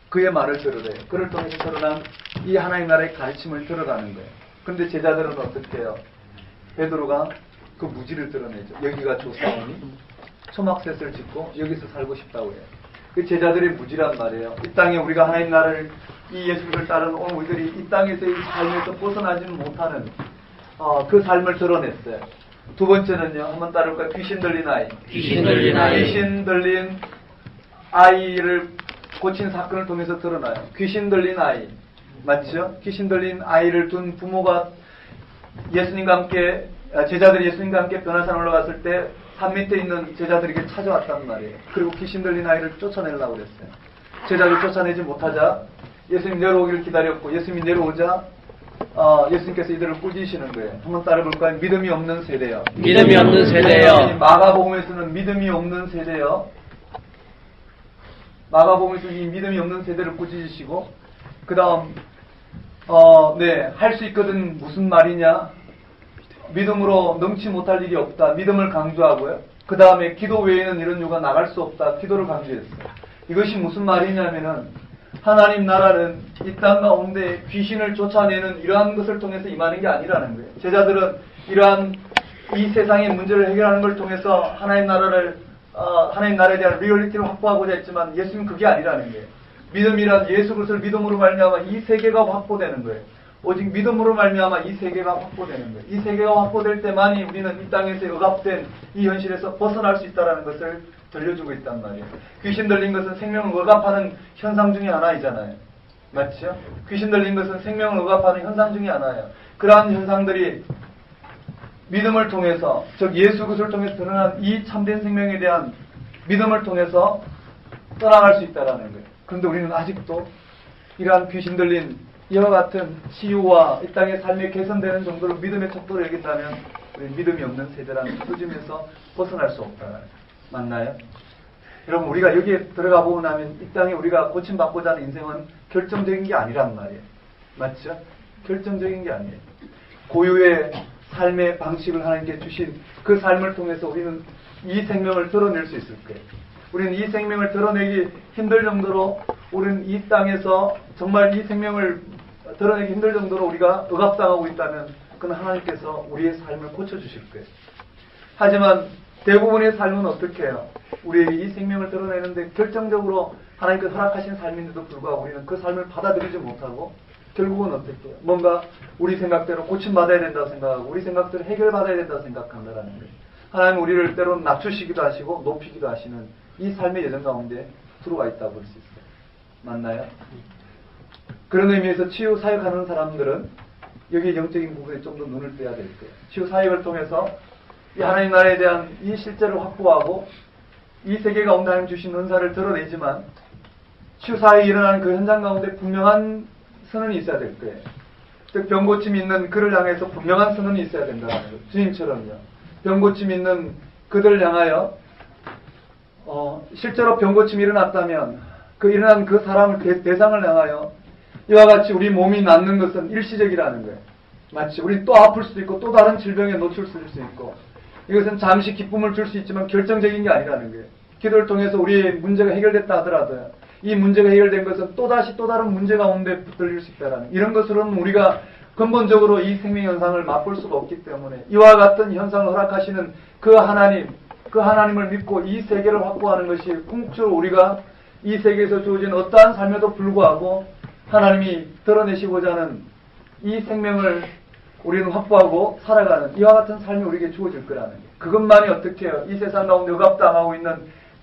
그의 말을 들으래요. 그를 통해서 드러난 이 하나님 나라의 가르침을 들어가는 거예요. 그런데 제자들은 어떻게 해요? 베드로가 그 무지를 드러내죠. 여기가 조사오니 초막셋을 짓고 여기서 살고 싶다고 해요. 그 제자들의 무지란 말이에요. 이 땅에 우리가 하나님 나라를, 이 예수를 따르는 오늘 우리들이 이 땅에서 이 삶에서 벗어나지는 못하는 그 삶을 드러냈어요. 두 번째는요, 한번 따를까요? 귀신 들린 아이. 귀신 들린 아이. 귀신 들린 아이를 고친 사건을 통해서 드러나요. 귀신 들린 아이. 맞죠? 귀신 들린 아이를 둔 부모가 예수님과 함께, 제자들이 예수님과 함께 변화산 올라갔을 때 산 밑에 있는 제자들에게 찾아왔단 말이에요. 그리고 귀신 들린 아이를 쫓아내려고 그랬어요. 제자들 쫓아내지 못하자 예수님 내려오기를 기다렸고, 예수님이 내려오자 예수님께서 이들을 꾸짖으시는 거예요. 한번 따라볼까요? 믿음이 없는 세대요. 믿음이 없는 세대요. 마가복음에서는 믿음이 없는 세대요. 마가복음에서 이 믿음이 없는 세대를 꾸짖으시고, 그 다음 할 수 있거든 무슨 말이냐? 믿음으로 넘치 못할 일이 없다. 믿음을 강조하고요. 그 다음에 기도 외에는 이런 요가 나갈 수 없다. 기도를 강조했어요. 이것이 무슨 말이냐면은 하나님 나라는 이 땅 가운데 귀신을 쫓아내는 이러한 것을 통해서 임하는 게 아니라는 거예요. 제자들은 이러한 이 세상의 문제를 해결하는 걸 통해서 하나님 나라에 대한 리얼리티를 확보하고자 했지만 예수님은 그게 아니라는 거예요. 믿음이란 예수 그리스도를 믿음으로 말미암아 이 세계가 확보되는 거예요. 오직 믿음으로 말미암아 이 세계가 확보되는 거예요. 이 세계가 확보될 때만이 우리는 이 땅에서 억압된 이 현실에서 벗어날 수 있다는 것을 들려주고 있단 말이에요. 귀신 들린 것은 생명을 억압하는 현상 중에 하나이잖아요. 맞죠? 귀신 들린 것은 생명을 억압하는 현상 중에 하나예요. 그러한 현상들이 믿음을 통해서, 즉 예수 그리스도를 통해서 드러난 이 참된 생명에 대한 믿음을 통해서 떠나갈 수 있다는 거예요. 그런데 우리는 아직도 이러한 귀신 들린 이와 같은 치유와 이 땅의 삶이 개선되는 정도로 믿음의 척도를 여긴다면 우리는 믿음이 없는 세대라는 표짐에서 벗어날 수 없다. 맞나요? 여러분, 우리가 여기에 들어가 보고 나면 이 땅에 우리가 고침받고자 하는 인생은 결정적인 게 아니란 말이에요. 맞죠? 결정적인 게 아니에요. 고유의 삶의 방식을 하나님께 주신 그 삶을 통해서 우리는 이 생명을 드러낼 수 있을 거예요. 우리는 이 생명을 드러내기 힘들 정도로, 우리는 이 땅에서 정말 이 생명을 드러내기 힘들 정도로 우리가 억압당하고 있다면 그건 하나님께서 우리의 삶을 고쳐주실 거예요. 하지만 대부분의 삶은 어떻게 해요? 우리에게 이 생명을 드러내는데 결정적으로 하나님께서 허락하신 삶인데도 불구하고 우리는 그 삶을 받아들이지 못하고 결국은 어떻게 해요? 뭔가 우리 생각대로 고침받아야 된다고 생각하고 우리 생각대로 해결받아야 된다고 생각한다는 거예요. 하나님 우리를 때로는 낮추시기도 하시고 높이기도 하시는 이 삶의 여정 가운데 들어와 있다고 볼 수 있어요. 맞나요? 그런 의미에서 치유 사역하는 사람들은 여기 영적인 부분에 좀 더 눈을 떼야 될 거예요. 치유 사역을 통해서 이 하나님 나라에 대한 이 실제를 확보하고 이 세계 가운데 하나님 주신 은사를 드러내지만 치유 사역이 일어나는 그 현장 가운데 분명한 선언이 있어야 될 거예요. 즉 병고침이 있는 그를 향해서 분명한 선언이 있어야 된다는 거예요. 주님처럼요. 병고침이 있는 그들을 향하여 실제로 병고침이 일어났다면 그 일어난 그 사람을 대상을 향하여 이와 같이 우리 몸이 낫는 것은 일시적이라는 거예요. 마치 우리 또 아플 수도 있고 또 다른 질병에 노출될 수 있고 이것은 잠시 기쁨을 줄 수 있지만 결정적인 게 아니라는 거예요. 기도를 통해서 우리의 문제가 해결됐다 하더라도요. 이 문제가 해결된 것은 또다시 또 다른 문제 가운데 붙들릴 수 있다라는 이런 것으로는 우리가 근본적으로 이 생명 현상을 맛볼 수가 없기 때문에 이와 같은 현상을 허락하시는 그 하나님을 믿고 이 세계를 확보하는 것이 궁극적으로 우리가 이 세계에서 주어진 어떠한 삶에도 불구하고 하나님이 드러내시고자 하는 이 생명을 우리는 확보하고 살아가는 이와 같은 삶이 우리에게 주어질 거라는 거예요. 그것만이 어떻게 해요? 이 세상 가운데 억압당하고 있는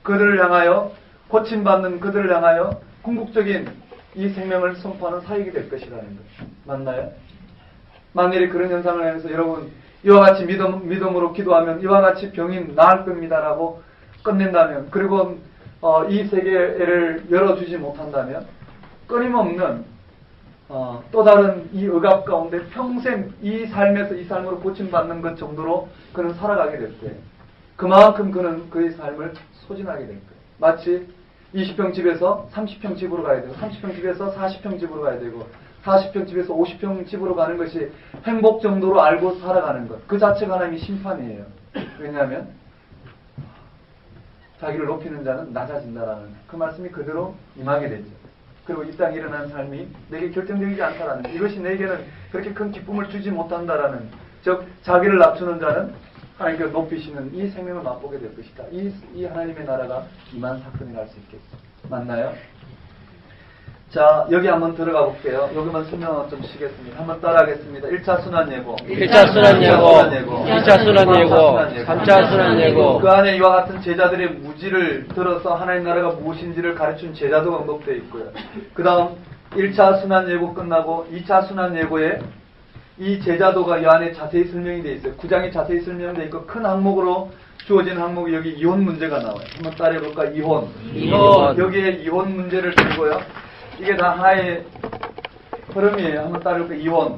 그들을 향하여 고침받는 그들을 향하여 궁극적인 이 생명을 선포하는 사역이 될 것이라는 거예요. 맞나요? 만일에 그런 현상을 향해서 여러분 이와 같이 믿음으로 기도하면 이와 같이 병이 나을 겁니다라고 끝낸다면 그리고 이 세계를 열어주지 못한다면 끊임없는 또 다른 이 억압 가운데 평생 이 삶에서 이 삶으로 고침받는 것 정도로 그는 살아가게 될 거예요. 그만큼 그는 그의 삶을 소진하게 될 거예요. 마치 20평 집에서 30평 집으로 가야 되고 30평 집에서 40평 집으로 가야 되고 40평 집에서 50평 집으로 가는 것이 행복 정도로 알고 살아가는 것. 그 자체가 하나님의 심판이에요. 왜냐하면 자기를 높이는 자는 낮아진다라는 그 말씀이 그대로 임하게 되죠. 그리고 이 땅에 일어나는 삶이 내게 결정적이지 않다라는 이것이 내게는 그렇게 큰 기쁨을 주지 못한다라는 즉 자기를 낮추는 자는 하나님께서 높이시는 이 생명을 맛보게 될 것이다. 이 하나님의 나라가 임한 사건이라 할 수 있겠죠. 맞나요? 자, 여기 한번 들어가 볼게요. 여기만 설명을 좀 쉬겠습니다. 한번 따라하겠습니다. 1차 순환 예고. 1차 순환 예고. 2차 순환 예고. 3차 순환 예고. 그 안에 이와 같은 제자들의 무지를 들어서 하나님 나라가 무엇인지를 가르친 제자도가 언급되어 있고요. 그 다음 1차 순환 예고 끝나고 2차 순환 예고에 이 제자도가 이 안에 자세히 설명이 되어 있어요. 9장에 자세히 설명되어 있고 큰 항목으로 주어진 항목이 여기 이혼 문제가 나와요. 한번 따라해볼까? 이혼. 여기에 이혼 문제를 들고요. 이게 다 하나의 흐름이에요. 한번 따라해볼까? 이혼.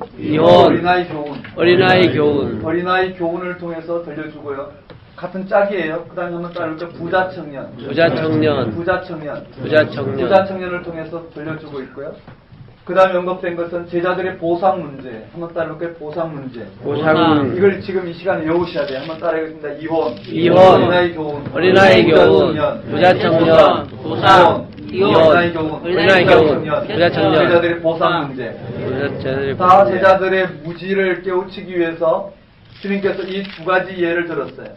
어린아이 교훈. 어린아이 교훈을 통해서 들려주고요. 같은 짝이에요. 그 다음에 한번 따라해볼까? 부자 청년을 통해서 들려주고 있고요. 그 다음에 언급된 것은 제자들의 보상 문제. 한번 따라해볼까요? 보상 문제. 이걸 지금 이 시간에 외우셔야 돼요. 한번 따라해보겠습니다. 이혼. 어린아이 교훈. 부자 청년. 보상. 어린아이 교훈. 부자 청년. 제자들의 보상 문제. 다 제자들의 무지를 깨우치기 위해서 주님께서 이 두 가지 예를 들었어요.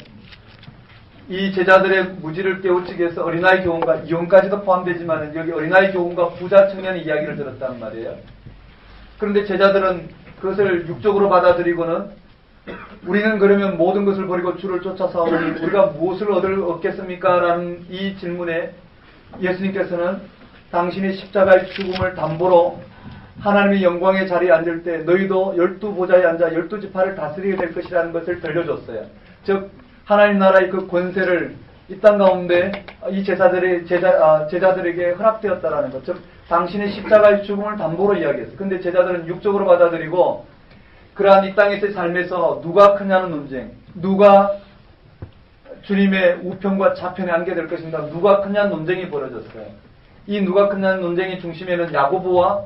이 제자들의 무지를 깨우치기 위해서 어린아이 교훈과 이혼까지도 포함되지만 여기 어린아이 교훈과 부자 청년의 이야기를 들었단 말이에요. 그런데 제자들은 그것을 육적으로 받아들이고는 우리는 그러면 모든 것을 버리고 주를 쫓아서오니 우리가 무엇을 얻겠습니까? 라는 이 질문에 예수님께서는 당신이 십자가의 죽음을 담보로 하나님의 영광의 자리에 앉을 때 너희도 12보좌에 앉아 12지파를 다스리게 될 것이라는 것을 들려줬어요. 즉 하나님 나라의 그 권세를 이 땅 가운데 이 제자들에게 허락되었다라는 것. 즉 당신의 십자가의 죽음을 담보로 이야기했어요. 근데 제자들은 육적으로 받아들이고 그러한 이 땅에서의 삶에서 누가 크냐는 논쟁, 누가 주님의 우편과 좌편에 앉게 될 것인가, 누가 크냐는 논쟁이 벌어졌어요. 이 누가 크냐는 논쟁의 중심에는 야고보와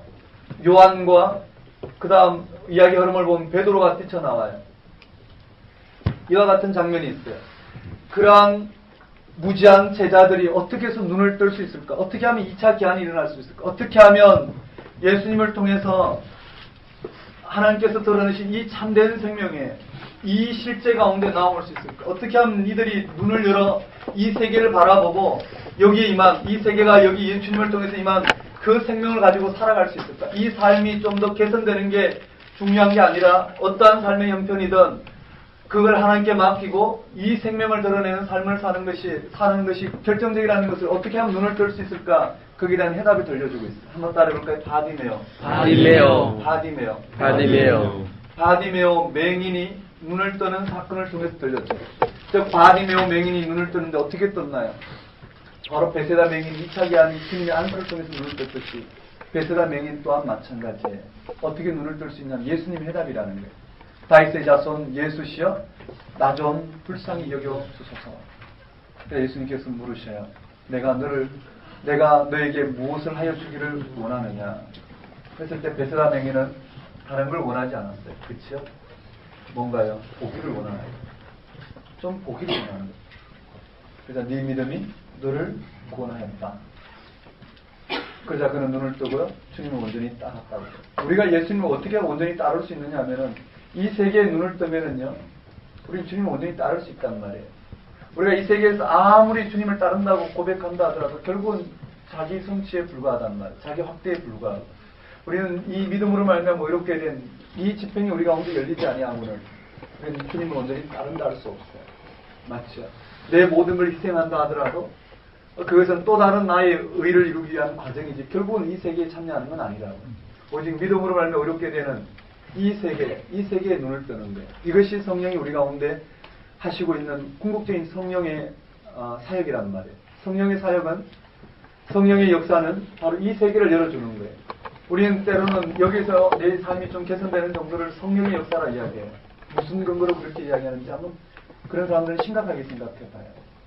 요한과 그 다음 이야기 흐름을 보면 베드로가 뛰쳐나와요. 이와 같은 장면이 있어요. 그러한 무지한 제자들이 어떻게 해서 눈을 뜰 수 있을까? 어떻게 하면 2차 기한이 일어날 수 있을까? 어떻게 하면 예수님을 통해서 하나님께서 드러내신 이 참된 생명에 이 실제 가운데 나올 수 있을까? 어떻게 하면 이들이 눈을 열어 이 세계를 바라보고 여기에 임한 이 세계가 여기 예수님을 통해서 임한 그 생명을 가지고 살아갈 수 있을까? 이 삶이 좀 더 개선되는 게 중요한 게 아니라 어떠한 삶의 형편이든 그걸 하나님께 맡기고 이 생명을 드러내는 삶을 사는 것이 결정적이라는 것을 어떻게 하면 눈을 뜰 수 있을까? 거기에 대한 해답이 들려주고 있어요. 한번 따라해볼까요? 바디메오 맹인이 눈을 뜨는 사건을 통해서 들렸죠. 즉 바디메오 맹인이 눈을 뜨는데 어떻게 떴나요? 바로 베세다 맹인 2차 기한 주님의 안수를 통해서 눈을 떴듯이 베세다 맹인 또한 마찬가지예요. 어떻게 눈을 뜰 수 있냐면 예수님 해답이라는 거예요. 다윗의 자손 예수시여 나 좀 불쌍히 여겨 주소서. 예수님께서 물으셔요. 내가 너에게 무엇을 하여 주기를 원하느냐. 그랬을 때 베세다 맹인은 다른 걸 원하지 않았어요. 그렇죠? 뭔가요? 보기를 원하는 거예요. 좀 보기를 원하는 거예요. 그래서 네 믿음이 너를 구원하였다. 그러자 그는 눈을 뜨고요. 주님을 온전히 따랐다고. 우리가 예수님을 어떻게 온전히 따를 수 있느냐 하면은 이 세계에 눈을 뜨면은요. 우리 주님을 온전히 따를 수 있단 말이에요. 우리가 이 세계에서 아무리 주님을 따른다고 고백한다 하더라도 결국은 자기 성취에 불과하단 말이에요. 자기 확대에 불과하고. 우리는 이 믿음으로 말미암아 이렇게 된 이 집행이 우리 가운데 열리지 아니하고는 우리는 주님을 온전히 따른다 할 수 없어요. 맞죠? 내 모든 걸 희생한다 하더라도 그것은 또 다른 나의 의를 이루기 위한 과정이지 결국은 이 세계에 참여하는 건 아니라고. 오직 믿음으로 말미암아 어렵게 되는 이 세계에 눈을 뜨는 거예요. 이것이 성령이 우리 가운데 하시고 있는 궁극적인 성령의 사역이란 말이에요. 성령의 사역은 성령의 역사는 바로 이 세계를 열어주는 거예요. 우리는 때로는 여기서 내 삶이 좀 개선되는 정도를 성령의 역사라 이야기해요. 무슨 근거로 그렇게 이야기하는지 한번 그런 사람들은 심각하게 생각해봐요.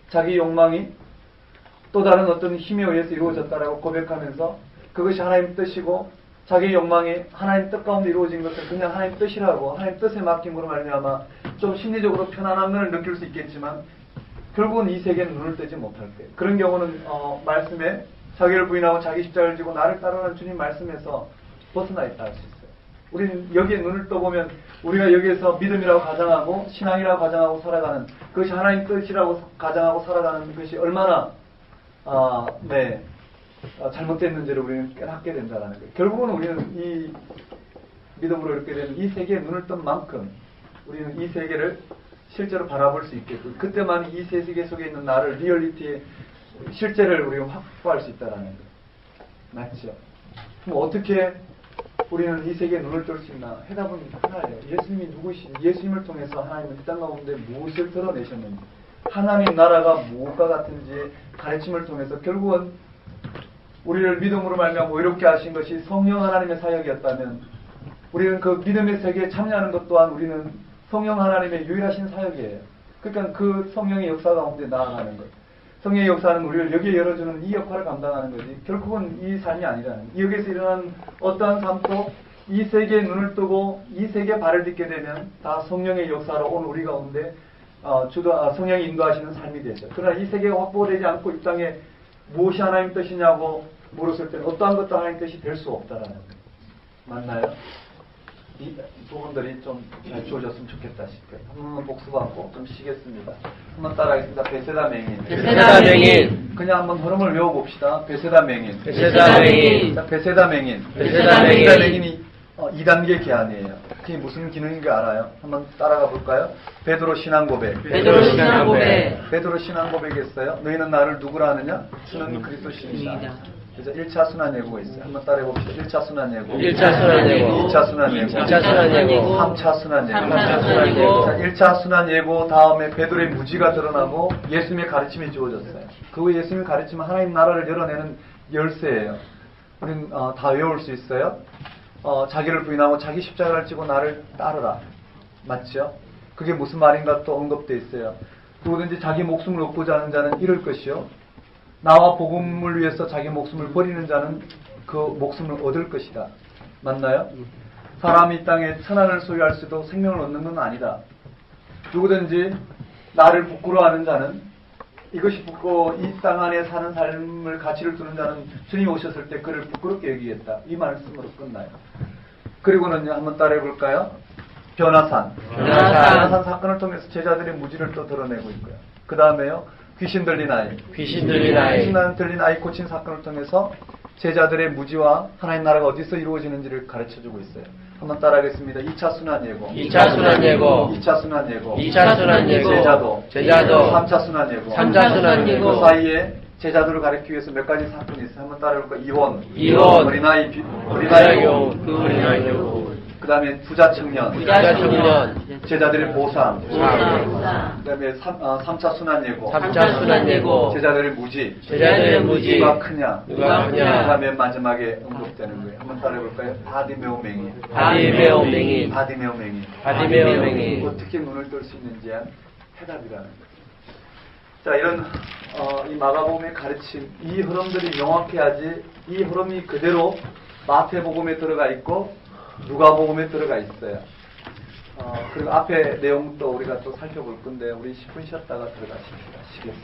자기 욕망이 또 다른 어떤 힘에 의해서 이루어졌다라고 고백하면서 그것이 하나님 뜻이고 자기 욕망이 하나님 뜻 가운데 이루어진 것을 그냥 하나님 뜻이라고 하나님 뜻에 맡김으로 말미암아 좀 심리적으로 편안함을 느낄 수 있겠지만 결국은 이 세계는 눈을 뜨지 못할 거예요. 그런 경우는 말씀에 자기를 부인하고 자기 십자가를 지고 나를 따르는 주님 말씀에서 벗어나 있다 할 수 있어요. 우리는 여기에 눈을 떠보면 우리가 여기에서 믿음이라고 가정하고 신앙이라고 가정하고 살아가는 그것이 하나님 뜻이라고 가정하고 살아가는 것이 얼마나 잘못됐는지를 우리는 깨닫게 된다는 거예요. 결국은 우리는 이 믿음으로 이렇게 되는 이 세계에 눈을 뜬 만큼 우리는 이 세계를 실제로 바라볼 수 있겠고 그때만 이 세계 속에 있는 나를 리얼리티의 실제를 우리가 확보할 수 있다는 거예요. 맞죠? 그럼 어떻게 우리는 이 세계에 눈을 뜰 수 있나? 해답은 하나예요. 예수님이 누구신지 예수님을 통해서 하나님은 이 땅 가운데 무엇을 드러내셨는지 하나님 나라가 무엇과 같은지 가르침을 통해서 결국은 우리를 믿음으로 말미암아 이렇게 하신 것이 성령 하나님의 사역이었다면 우리는 그 믿음의 세계에 참여하는 것 또한 우리는 성령 하나님의 유일하신 사역이에요. 그러니까 그 성령의 역사 가운데 나아가는 거예요. 성령의 역사는 우리를 여기에 열어주는 이 역할을 감당하는 거지 결국은 이 삶이 아니라는 거예요. 여기에서 일어나는 어떠한 삶도 이 세계에 눈을 뜨고 이 세계에 발을 딛게 되면 다 성령의 역사로 오늘 우리 가운데 성령이 인도하시는 삶이 되죠. 그러나 이 세계가 확보되지 않고 이 땅에 무엇이 하나님 뜻이냐고 물었을 때는 어떠한 것도 하나님 뜻이 될 수 없다라는 거예요. 맞나요? 이 부분들이 좀 잘 주어졌으면 좋겠다 싶어요. 한번 복습하고 좀 쉬겠습니다. 한번 따라하겠습니다. 베세다 맹인. 그냥 한번 흐름을 외워봅시다. 베세다 맹인. 자, 베세다 맹인이 2단계 계안이에요. 그게 무슨 기능인지 알아요? 한번 따라가 볼까요? 베드로 신앙 고백. 베드로 신앙 고백했어요. 너희는 나를 누구라 하느냐? 주는 그리스도 신이다. 그래서 1차 순환 예고가 있어요. 한번 따라해 봅시다. 1차 순환 예고. 2차 순환 예고. 3차 순환 예고. 자, 1차 순환 예고 다음에 베드로의 무지가 드러나고 예수님의 가르침이 주어졌어요. 그 예수님의 가르침은 하나님 나라를 열어내는 열쇠예요. 우리는 다 외울 수 있어요. 자기를 부인하고 자기 십자가를 지고 나를 따르라. 맞죠? 그게 무슨 말인가 또 언급되어 있어요. 누구든지 자기 목숨을 얻고자 하는 자는 잃을 것이요. 나와 복음을 위해서 자기 목숨을 버리는 자는 그 목숨을 얻을 것이다. 맞나요? 사람이 이 땅에 천한을 소유할 수도 생명을 얻는 건 아니다. 누구든지 나를 부끄러워하는 자는 이것이 부끄러워 이 땅 안에 사는 삶을 가치를 두는 자는 주님이 오셨을 때 그를 부끄럽게 여기겠다. 이 말씀으로 끝나요. 그리고는요 한번 따라해 볼까요? 변화산 사건을 통해서 제자들의 무지를 또 드러내고 있고요. 그 다음에요 귀신 들린 아이 고친 사건을 통해서 제자들의 무지와 하나님 나라가 어디서 이루어지는지를 가르쳐주고 있어요. 한번 따라하겠습니다. 2차 순환 예고. 2차 순환 예고. 2차 순환 예고. 2차 순환 예고. 제자도. 제자도. 3차 순환 예고. 3차 순환 예고. 그 사이에 제자들을 가르치기 위해서 몇 가지 사건이 있어요. 한번 따라해볼까요? 이혼. 어린아이 교육. 어린아이 교육. 그 다음에 부자 청년. 부자 청년. 제자들의 보상. 보상. 그 다음에 3차 순환 예고. 3차 순환 예고. 제자들의 무지. 제자들의 무지. 누가 크냐. 누가 그 크냐. 다음에 마지막에 언급되는 거예요. 한번 따라해볼까요? 바디메오 맹인. 바디메오 맹인. 바디메오 맹인. 바디메오 맹인. 어떻게 눈을 뜰 수 있는지 한 해답이라는 거예요. 자, 이런 이 마가복음의 가르침, 이 흐름들이 명확해야지 이 흐름이 그대로 마태복음에 들어가 있고 누가복음에 들어가 있어요. 그리고 앞에 내용도 우리가 또 살펴볼 건데 우리 10분 쉬었다가 들어가시겠습니다.